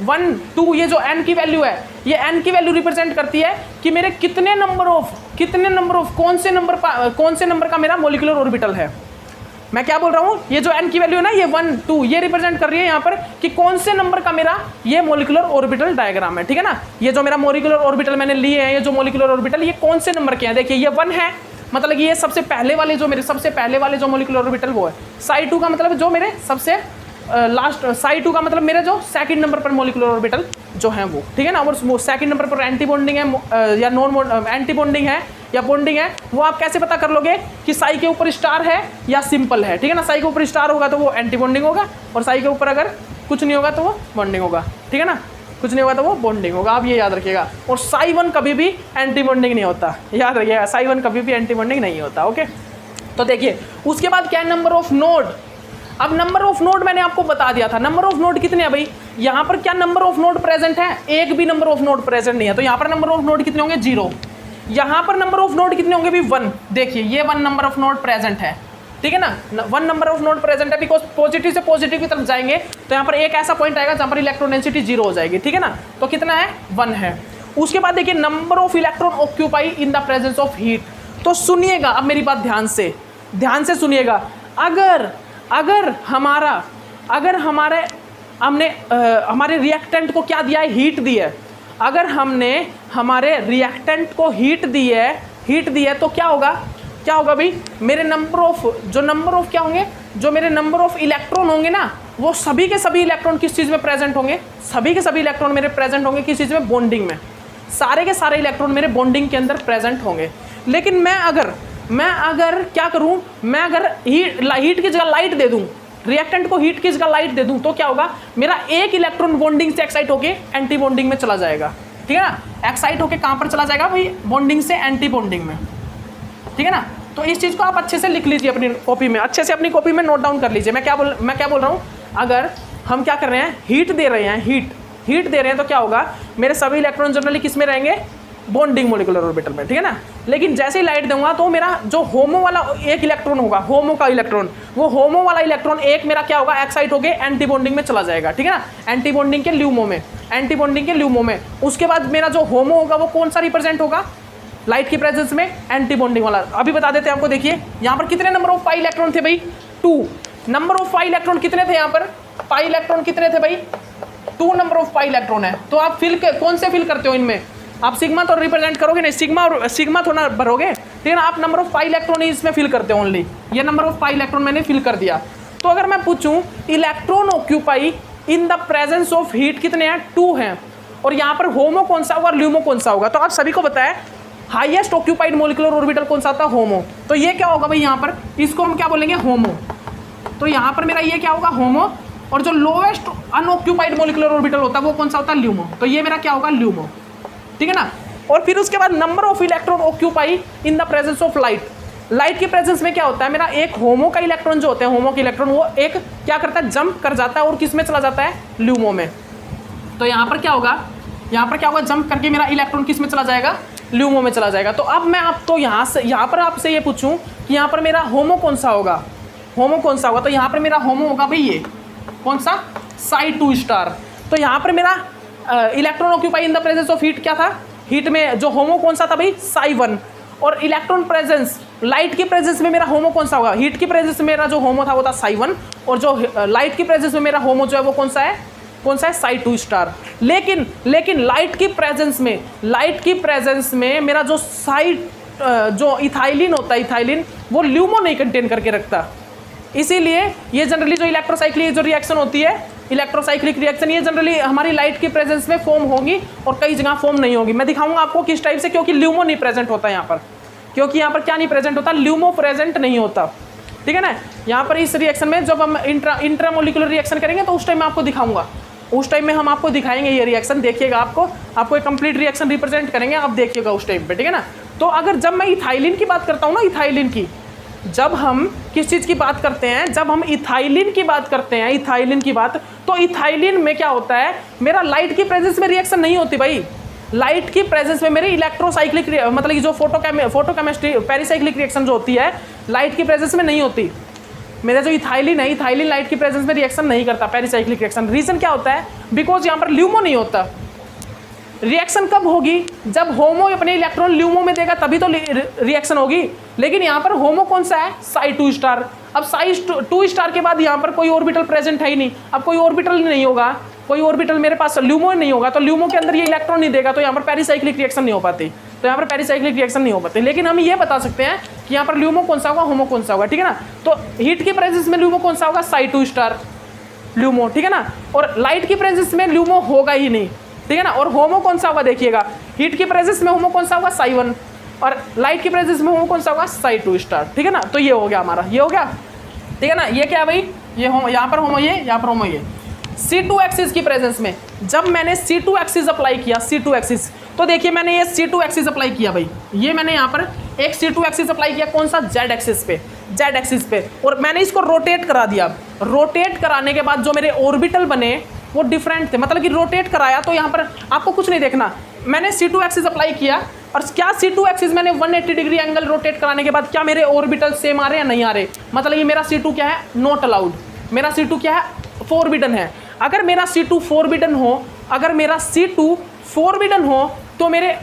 1 2 ये जो n की वैल्यू है, ये n की वैल्यू रिप्रेजेंट करती है कि मेरे कितने नंबर ऑफ कौन से नंबर का मेरा मोलिकुलर ऑर्बिटल है। मैं क्या बोल रहा हूँ, ये जो n की वैल्यू है ना, ये 1 2 ये रिप्रेजेंट कर रही है यहाँ पर कि कौन से नंबर का मेरा ये मोलिकुलर ऑर्बिटल डायग्राम है, ठीक है ना। ये जो मेरा मोलिकुलर ऑर्बिटल मैंने लिए हैं, ये जो मोलिकुलर ऑर्बिटल ये कौन से नंबर के हैं, देखिए ये 1 है, मतलब ये सबसे पहले वाले जो मोलिकुलर ऑर्बिटल वो है। साई 2 का मतलब जो मेरे सबसे लास्ट, साई 2 का मतलब मेरा जो सेकंड नंबर पर मोलिकुलर ऑर्बिटल जो है वो, ठीक है ना। और वो सेकंड नंबर पर एंटी बॉन्डिंग है या नॉन एंटी बॉन्डिंग है या बॉन्डिंग है, वो आप कैसे पता कर लोगे कि साई के ऊपर स्टार है या सिंपल है, ठीक है ना। साई के ऊपर स्टार होगा तो वो एंटी बॉन्डिंग होगा, और साई के ऊपर अगर कुछ नहीं होगा तो वो बॉन्डिंग होगा, ठीक है ना, कुछ नहीं होगा तो वो बॉन्डिंग होगा, आप ये याद रखिएगा। और साई 1 कभी भी एंटी बॉन्डिंग नहीं होता, याद रखिएगा, साई 1 कभी भी एंटी बॉन्डिंग नहीं होता, ओके। तो देखिए उसके बाद क्या है, नंबर ऑफ नोड। अब नंबर ऑफ नोड मैंने आपको बता दिया था, नंबर ऑफ नोड कितने हैं भाई, यहाँ पर क्या नंबर ऑफ नोड प्रेजेंट है, एक भी नंबर ऑफ नोड प्रेजेंट नहीं है, तो यहाँ पर नंबर ऑफ नोड कितने होंगे 0। यहाँ पर नंबर ऑफ नोड कितने होंगे भी 1, देखिए ये 1 नंबर ऑफ नोड प्रेजेंट है, ठीक है ना, 1 नंबर ऑफ नोड प्रेजेंट है, बिकॉज पॉजिटिव से पॉजिटिव की तरफ जाएंगे तो यहाँ पर एक ऐसा पॉइंट आएगा जहाँ पर इलेक्ट्रॉन डेंसिटी 0 हो जाएगी, ठीक है ना। तो कितना है 1 है। उसके बाद देखिए number of electron occupy in the presence of heat. तो सुनिएगा अब मेरी बात ध्यान से सुनिएगा, अगर हमारे रिएक्टेंट को क्या दिया है, हीट दी है, अगर हमने हमारे रिएक्टेंट को हीट दी है तो क्या होगा भाई, मेरे नंबर ऑफ क्या होंगे, जो मेरे नंबर ऑफ इलेक्ट्रॉन होंगे ना, वो सभी के सभी इलेक्ट्रॉन किस चीज़ में प्रेजेंट होंगे, सभी के सभी इलेक्ट्रॉन मेरे प्रेजेंट होंगे किस चीज़ में, बॉन्डिंग में। सारे के सारे इलेक्ट्रॉन मेरे बॉन्डिंग के अंदर प्रेजेंट होंगे। लेकिन मैं अगर क्या करूं, मैं अगर हीट की जगह लाइट दे दूं, रिएक्टेंट को हीट की जगह लाइट दे दूं, तो क्या होगा, मेरा एक इलेक्ट्रॉन बॉन्डिंग से एक्साइट होके एंटी बॉन्डिंग में चला जाएगा। ठीक है ना, एक्साइट होके कहां पर चला जाएगा भाई, बॉन्डिंग से एंटी बॉन्डिंग में। ठीक है ना, तो इस चीज को आप अच्छे से लिख लीजिए अपनी कॉपी में, अच्छे से अपनी कॉपी में नोट डाउन कर लीजिए। मैं क्या बोल रहा हूं, अगर हम क्या कर रहे हैं, हीट दे रहे हैं, हीट दे रहे हैं, तो क्या होगा, मेरे सभी इलेक्ट्रॉन जनरली किस में रहेंगे, बॉन्डिंग मॉलिक्यूलर ऑर्बिटल में। ठीक है ना, लेकिन जैसे ही लाइट दूंगा तो मेरा जो होमो वाला एक इलेक्ट्रॉन होगा, होमो का इलेक्ट्रॉन, वो होमो वाला इलेक्ट्रॉन एक मेरा क्या होगा, एक्साइट होके एंटी बॉन्डिंग में चला जाएगा। ठीक है ना, एंटी बॉन्डिंग के ल्यूमो में, उसके बाद मेरा जो होमो होगा वो कौन सा रिप्रेजेंट होगा, लाइट की प्रेजेंस में एंटी बॉन्डिंग वाला। अभी बता देते हैं आपको, देखिए यहाँ पर कितने नंबर ऑफ पाई इलेक्ट्रॉन थे भाई, 2 नंबर ऑफ पाई इलेक्ट्रॉन कितने थे, यहाँ पर पाई इलेक्ट्रॉन कितने थे भाई, 2 नंबर ऑफ पाई इलेक्ट्रॉन है। तो आप कौन से फिल करते हो इनमें, आप सिग्मा तो रिप्रेजेंट करोगे नहीं, सिग्मा थोड़ा भरोगे। ठीक है ना, आप नंबर ऑफ पाई इलेक्ट्रॉन ही इसमें फिल करते हो ओनली, ये नंबर ऑफ पाई इलेक्ट्रॉन मैंने फिल कर दिया। तो अगर मैं पूछूं electron occupy in the presence of heat कितने हैं, 2 हैं, और यहाँ पर होमो कौन सा होगा और ल्यूमो कौन सा होगा, तो आप सभी को बताया हाईएस्ट ऑक्यूपाइड मॉलिक्यूलर ऑर्बिटल कौन सा होता है, होमो। तो ये क्या होगा भाई, यहाँ पर इसको हम क्या बोलेंगे, होमो। तो यहाँ पर मेरा ये क्या होगा, होमो, और जो लोएस्ट अनऑक्यूपाइड मॉलिक्यूलर ऑर्बिटल होता है वो कौन सा होता है, ल्यूमो। तो ये मेरा क्या होगा, ल्यूमो। ठीक है ना, और फिर उसके बाद number of electron occupy in the presence of light की प्रेजेंस में क्या होता है, मेरा एक होमो का इलेक्ट्रॉन जो होते हैं, होमो के इलेक्ट्रॉन वो एक क्या करता है, जंप कर जाता है और किस में चला जाता है, ल्यूमो में। तो यहाँ पर क्या होगा, जंप करके मेरा इलेक्ट्रॉन किस में चला जाएगा, ल्यूमो में चला जाएगा। तो अब मैं आपको यहाँ पर आपसे ये पूछूं कि यहाँ पर मेरा होमो कौन सा होगा, तो यहाँ पर मेरा होमो होगा भाई ये कौन सा, Psi2 स्टार। तो यहाँ पर मेरा electron occupy in the presence of heat क्या था, हीट में जो होमो कौन सा था भाई, Psi1। और इलेक्ट्रॉन प्रेजेंस, लाइट की प्रेजेंस में मेरा होमो कौन सा होगा, हीट की प्रेजेंस में मेरा जो होमो था वो था Psi1, और जो लाइट की प्रेजेंस में मेरा होमो जो है वो कौन सा है, Psi2 स्टार। लेकिन लाइट की प्रेजेंस में मेरा जो जो इथाइलिन होता है, इथाइलिन वो ल्यूमो नहीं कंटेन करके रखता। इसीलिए ये जनरली जो इलेक्ट्रोसाइक्लिक जो रिएक्शन होती है, इलेक्ट्रोसाइक्लिक रिएक्शन, ये जनरली हमारी लाइट की प्रेजेंस में फॉर्म होगी और कई जगह फॉर्म नहीं होगी। मैं दिखाऊंगा आपको किस टाइप से, क्योंकि ल्यूमो नहीं प्रेजेंट होता यहाँ पर, क्योंकि यहाँ पर क्या नहीं प्रेजेंट होता, ल्यूमो प्रेजेंट नहीं होता। ठीक है ना, यहाँ पर इस रिएक्शन में जब हम इंट्रामोलिकुलर रिएक्शन करेंगे तो उस टाइम मैं आपको दिखाऊंगा, उस टाइम में हम आपको दिखाएंगे ये रिएक्शन, देखिएगा आपको एक कंप्लीट रिएक्शन रिप्रेजेंट करेंगे, आप देखिएगा उस टाइम पे। ठीक है ना, तो अगर जब मैं इथाइलिन की बात करता हूँ ना, इथाइलिन की, जब हम किस चीज़ की बात करते हैं, जब हम इथाइलिन की बात करते हैं, इथाइलिन की बात, तो इथाइलिन में क्या होता है, मेरा लाइट की प्रेजेंस में रिएक्शन नहीं होती भाई, लाइट की प्रेजेंस में मेरी इलेक्ट्रोसाइक्लिक मतलब कि जो फोटोकेमिस्ट्री पेरिसाइक्लिक रिएक्शन जो होती है लाइट की प्रेजेंस में नहीं होती। मेरा जो इथाइलिन है, इथाइलिन लाइट की प्रेजेंस में रिएक्शन नहीं करता, पेरिसाइक्लिक रिएक्शन। रीजन क्या होता है, बिकॉज यहाँ पर ल्यूमो नहीं होता। रिएक्शन कब होगी, जब होमो अपने इलेक्ट्रॉन ल्यूमो में देगा तभी तो रिएक्शन होगी। लेकिन यहाँ पर होमो कौन सा है, Psi2 स्टार। अब Psi2 स्टार के बाद यहाँ पर कोई ऑर्बिटल प्रेजेंट है ही नहीं, अब कोई ऑर्बिटल नहीं होगा, कोई ऑर्बिटल मेरे पास ल्यूमो नहीं होगा, तो ल्यूमो के अंदर ये इलेक्ट्रॉन नहीं देगा, तो यहाँ पर पेरिसाइक्लिक रिएक्शन नहीं हो पाती, तो यहाँ पर पेरिसाइक्लिक रिएक्शन नहीं हो पाती। लेकिन हम ये बता सकते हैं कि यहाँ पर ल्यूमो कौन सा होगा, होमो कौन सा होगा। ठीक है ना, तो हीट की प्रेजेंस में ल्यूमो कौन सा होगा, Psi2 स्टार ल्यूमो। ठीक है ना, और लाइट की प्रेजेंस में ल्यूमो होगा ही नहीं। ठीक है ना, और होमो कौन सा होगा, देखिएगा हीट की प्रेजेंस में होमो कौन सा होगा, Psi1, और लाइट की प्रेजेंस में होमो कौन सा होगा, Psi2 स्टार। ठीक है ना, तो ये हो गया हमारा, ये हो गया। ठीक है ना, ये क्या है भाई, ये होमो, यहाँ पर होमो, ये यहाँ पर होमो, ये C2 एक्सिस की प्रेजेंस में जब मैंने C2 एक्सिस अप्लाई किया, C2 एक्सिस, तो देखिए मैंने ये C2 एक्सिस अप्लाई किया भाई, ये मैंने यहाँ पर एक C2 एक्सिस अप्लाई किया, कौन सा, Z एक्सिस पे, Z एक्सिस पे, और मैंने इसको रोटेट करा दिया। रोटेट कराने के बाद जो मेरे ऑर्बिटल बने वो डिफरेंट थे, मतलब कि रोटेट कराया, तो यहाँ पर आपको कुछ नहीं देखना, मैंने C2 एक्सिस अप्लाई किया, और क्या C2 एक्सिस मैंने 180 डिग्री एंगल रोटेट कराने के बाद क्या मेरे ऑर्बिटल सेम आ रहे हैं, नहीं आ रहे, मतलब ये मेरा C2 क्या है, नॉट अलाउड, मेरा C2 क्या है, फॉरबिडन है। अगर मेरा C2 फॉरबिडन हो, अगर मेरा C2 फॉरबिडन हो, तो मेरे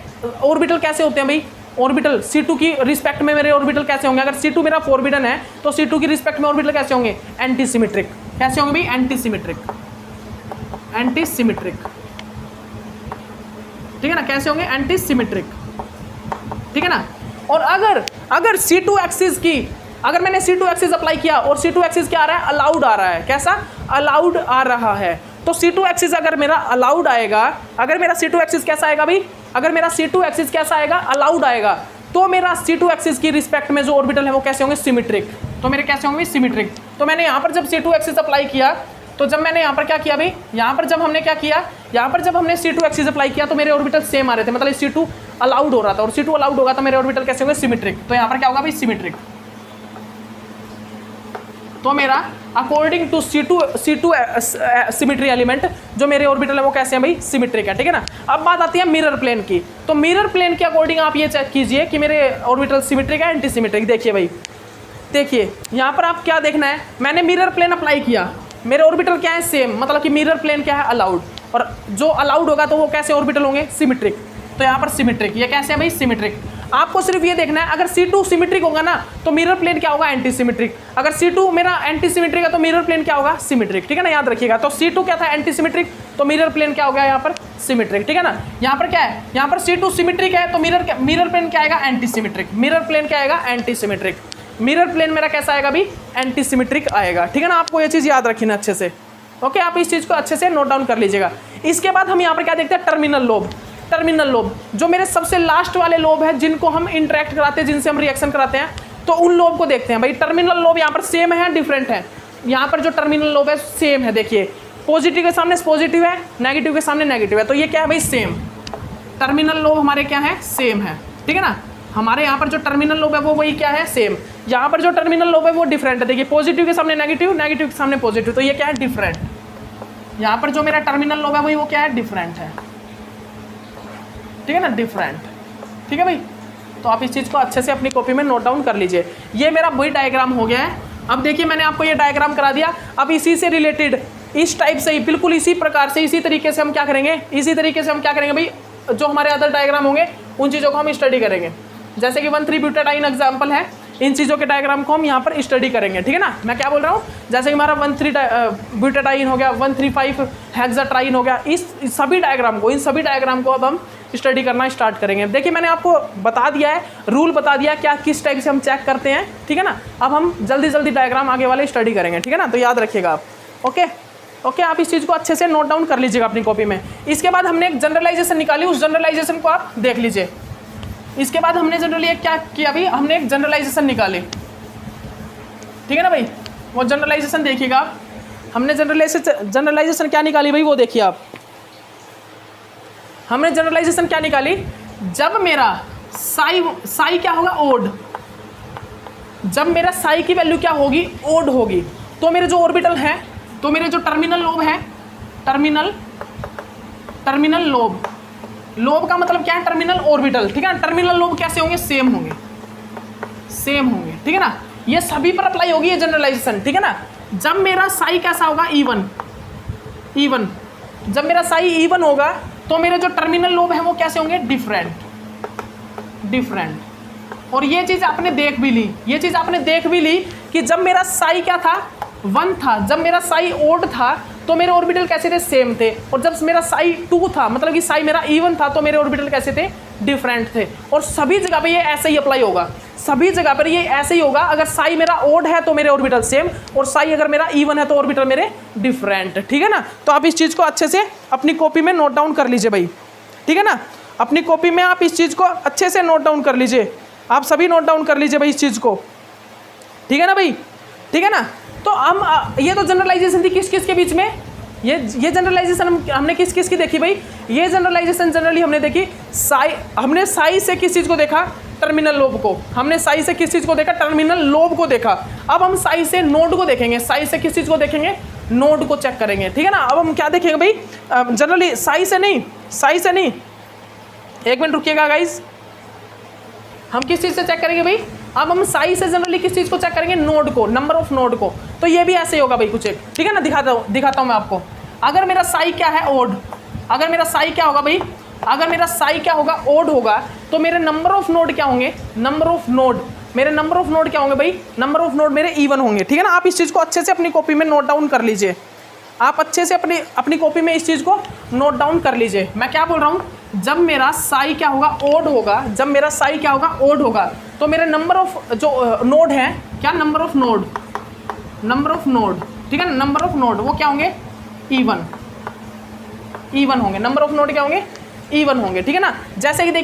ऑर्बिटल कैसे होते हैं भाई, ऑर्बिटल C2 की रिस्पेक्ट में मेरे ऑर्बिटल कैसे होंगे, अगर C2 मेरा फॉरबिडन है तो C2 की रिस्पेक्ट में ऑर्बिटल कैसे होंगे, एंटी सिमेट्रिक। कैसे होंगे भाई, एंटी सिमेट्रिक, एंटी सिमेट्रिक। ठीक है ना, कैसे होंगे, एंटी सिमेट्रिक। ठीक है ना, और अगर C2 एक्सिस की, अगर मैंने C2 एक्सिस अप्लाई किया और C2 एक्सिस क्या आ रहा है, अलाउड आ रहा है, कैसा, अलाउड आ रहा है, तो C2 एक्सिस अगर मेरा अलाउड आएगा, अगर मेरा C2 एक्सिस कैसा आएगा भाई, अगर मेरा C2 एक्सिस कैसा आएगा, अलाउड आएगा, तो मेरा C2 एक्सिस की रिस्पेक्ट में जो ऑर्बिटल है वो कैसे होंगे, सिमेट्रिक। तो मेरे कैसे होंगे, सिमेट्रिक। तो मैंने यहाँ पर जब C2 एक्सिस अप्लाई किया, तो जब मैंने यहाँ पर क्या किया भाई, यहाँ पर जब हमने क्या किया, यहाँ पर जब हमने C2 एक्सिस अप्लाई किया तो मेरे ऑर्बिटल सेम आ रहे थे, मतलब C2 अलाउड हो रहा था, और C2 अलाउड होगा तो मेरे ऑर्बिटल कैसे होंगे, सिमेट्रिक। तो यहाँ पर क्या होगा भाई, सिमेट्रिक। तो मेरा according to C2 symmetry element जो मेरे ऑर्बिटल है वो कैसे हैं भाई, सिमेट्रिक है, ठीक है ना। अब बात आती है मिरर प्लेन की। तो मिरर प्लेन के अकॉर्डिंग आप ये चेक कीजिए कि मेरे ऑर्बिटल सिमेट्रिक है, एंटी सिमेट्रिक। देखिए भाई, देखिए यहाँ पर आप क्या देखना है, मैंने मिरर प्लेन अप्लाई किया, मेरे ऑर्बिटल क्या है, सेम, मतलब कि मिरर प्लेन क्या है, अलाउड, और जो अलाउड होगा तो वो कैसे ऑर्बिटल होंगे, सिमेट्रिक। तो यहाँ पर सिमेट्रिक, ये कैसे है भाई, सिमेट्रिक। आपको सिर्फ ये देखना है, अगर C2 सिमेट्रिक होगा ना तो मिरर प्लेन क्या होगा, एंटी सिमेट्रिक। अगर C2 मेरा एंटी सिमेट्रिक है तो मिरर प्लेन क्या होगा, सिमेट्रिक, ठीक है ना, याद रखिएगा। तो C2 क्या था, एंटी सिमेट्रिक, तो मिरर प्लेन क्या हो गया यहाँ पर, सिमेट्रिक, ठीक है ना। यहाँ पर क्या है, यहाँ पर C2 सिमेट्रिक है तो मिरर प्लेन क्या आएगा, एंटी सिमेट्रिक। मिरर प्लेन क्या आएगा, एंटी सिमेट्रिक। मिरर प्लेन मेरा कैसा आएगा भी, एंटी सिमेट्रिक आएगा, ठीक है ना। आपको ये चीज़ याद रखी ना अच्छे से, ओके। आप इस चीज़ को अच्छे से नोट डाउन कर लीजिएगा। इसके बाद हम यहाँ पर क्या देखते हैं, टर्मिनल लोब। टर्मिनल लोब जो मेरे सबसे लास्ट वाले लोब है, जिनको हम इंटरेक्ट कराते हैं, जिनसे हम रिएक्शन कराते हैं, तो उन लोब को देखते हैं भाई। टर्मिनल लोब यहाँ पर सेम है, डिफरेंट है। यहाँ पर जो टर्मिनल लोब है सेम है, देखिए पॉजिटिव के सामने पॉजिटिव है, नेगेटिव के सामने नेगेटिव है, तो ये क्या है भाई, सेम। टर्मिनल लोब हमारे क्या है, सेम है, ठीक है ना। हमारे यहाँ पर जो टर्मिनल लोब है वो वही क्या है, सेम। यहाँ पर जो टर्मिनल लोब है वो डिफरेंट है, देखिए पॉजिटिव के सामने नेगेटिव, नेगेटिव के सामने पॉजिटिव, तो ये क्या है, डिफरेंट। यहाँ पर जो मेरा टर्मिनल लोब है वही वो क्या है, डिफरेंट है, ठीक है ना, डिफरेंट, ठीक है भाई। तो आप इस चीज़ को अच्छे से अपनी कॉपी में नोट डाउन कर लीजिए। ये मेरा वही डायग्राम हो गया है। अब देखिए मैंने आपको ये डायग्राम करा दिया। अब इसी से रिलेटेड, इस टाइप से ही, बिल्कुल इसी प्रकार से, इसी तरीके से हम क्या करेंगे, इसी तरीके से हम क्या करेंगे भाई, जो हमारे अदर डायग्राम होंगे उन चीज़ों को हम स्टडी करेंगे। जैसे कि 1,3-ब्यूटाडाइन एग्जाम्पल है, इन चीज़ों के डायग्राम को हम यहाँ पर स्टडी करेंगे, ठीक है ना। मैं क्या बोल रहा हूँ, जैसे कि हमारा 1,3-ब्यूटाडाइन हो गया, 1,3,5 हेक्साट्राइन हो गया, इस सभी डायग्राम को, इन सभी डायग्राम को अब हम स्टडी करना स्टार्ट करेंगे। देखिए मैंने आपको बता दिया है, रूल बता दिया क्या, किस टाइप से हम चेक करते हैं, ठीक है ना। अब हम जल्दी जल्दी डायग्राम आगे वाले स्टडी करेंगे, ठीक है ना। तो याद रखिएगा आप, ओके ओके। आप इस चीज़ को अच्छे से नोट डाउन कर लीजिएगा अपनी कॉपी में। इसके बाद हमने एक जनरलाइजेशन निकाली, उस जनरलाइजेशन को आप देख लीजिए। इसके बाद हमने जनरली एक क्या किया भाई, हमने एक जनरलाइजेशन निकाली, ठीक है ना भाई। वो जनरलाइजेशन देखिएगा आप, हमने जनरलाइजेशन क्या निकाली भाई, वो देखिए आप। हमने जनरलाइजेशन क्या निकाली, जब मेरा साई क्या होगा, ओड, जब मेरा साई की वैल्यू क्या होगी, ओड होगी, तो मेरे जो ऑर्बिटल है, तो मेरे जो टर्मिनल लोब है, टर्मिनल लोब, लोब का मतलब क्या है, टर्मिनल ऑर्बिटल, ठीक है ना। टर्मिनल लोब कैसे होंगे, सेम होंगे, सेम होंगे, ठीक है ना। ये सभी पर अप्लाई होगी ये जनरलाइजेशन, ठीक है ना। जब मेरा साई कैसा होगा, इवन, जब मेरा साई इवन होगा तो मेरे जो टर्मिनल लोब है वो कैसे होंगे, डिफरेंट। और ये चीज़ आपने देख भी ली, कि जब मेरा साई क्या था, 1 था, जब मेरा साई ओड था तो मेरे ऑर्बिटल कैसे थे, सेम थे। और जब मेरा साई 2 था, मतलब कि साई मेरा इवन था, तो मेरे ऑर्बिटल कैसे थे, डिफरेंट थे। और सभी जगह पे ये ऐसे ही अप्लाई होगा, सभी जगह पर ये ऐसे ही होगा। अगर साई मेरा ओड है तो मेरे ऑर्बिटल सेम, और साई अगर मेरा इवन है तो ऑर्बिटल मेरे डिफरेंट, ठीक है ना। तो आप इस चीज़ को अच्छे से अपनी कॉपी में नोट डाउन कर लीजिए भाई, ठीक है ना। अपनी कॉपी में आप इस चीज़ को अच्छे से नोट डाउन कर लीजिए, आप सभी नोट डाउन कर लीजिए भाई इस चीज़ को, ठीक है ना भाई, ठीक है ना। तो हम ये तो जनरलाइजेशन थी किस किस के बीच में, ये जनरलाइजेशन हमने किस किस की देखी भाई। ये जनरलाइजेशन जनरली हमने देखी हमने साई से किस चीज़ को देखा, टर्मिनल लोब को। हमने साई से किस चीज़ को देखा, टर्मिनल लोब को देखा। अब हम साई से नोड को देखेंगे, साई से किस चीज़ को देखेंगे, नोड को चेक करेंगे, ठीक है ना। अब हम क्या देखेंगे भाई, जनरली साई से नहीं, एक मिनट रुकिएगा गाइज। हम किस चीज़ से चेक करेंगे भाई, अब हम साई से जनरली किस चीज़ को चेक करेंगे, नोड को, नंबर ऑफ नोड को। तो ये भी ऐसे ही होगा भाई कुछ एक, ठीक है ना। दिखाता हूँ मैं आपको। अगर मेरा साई क्या है, ओड, अगर मेरा साई क्या होगा भाई, अगर मेरा साई क्या होगा, ओड होगा, तो मेरे नंबर ऑफ नोड क्या होंगे, मेरे नंबर ऑफ नोड क्या होंगे भाई, नंबर ऑफ नोड मेरे इवन होंगे, ठीक है ना। आप इस चीज़ को अच्छे से अपनी कॉपी में नोट डाउन कर लीजिए, आप अच्छे से अपनी कॉपी में इस चीज़ को नोट डाउन कर लीजिए। मैं क्या बोल रहा हूँ, जब मेरा साई क्या होगा, ओड होगा, जब मेरा साई क्या होगा, ओड होगा, तो मेरे नंबर ऑफ जो नोड है, क्या, नंबर ऑफ नोड, ठीक है ना, नंबर ऑफ नोड वो क्या होंगे, इवन होंगे। नंबर ऑफ नोड क्या होंगे, इवन होंगे, ठीक है ना। जैसे कि देखिए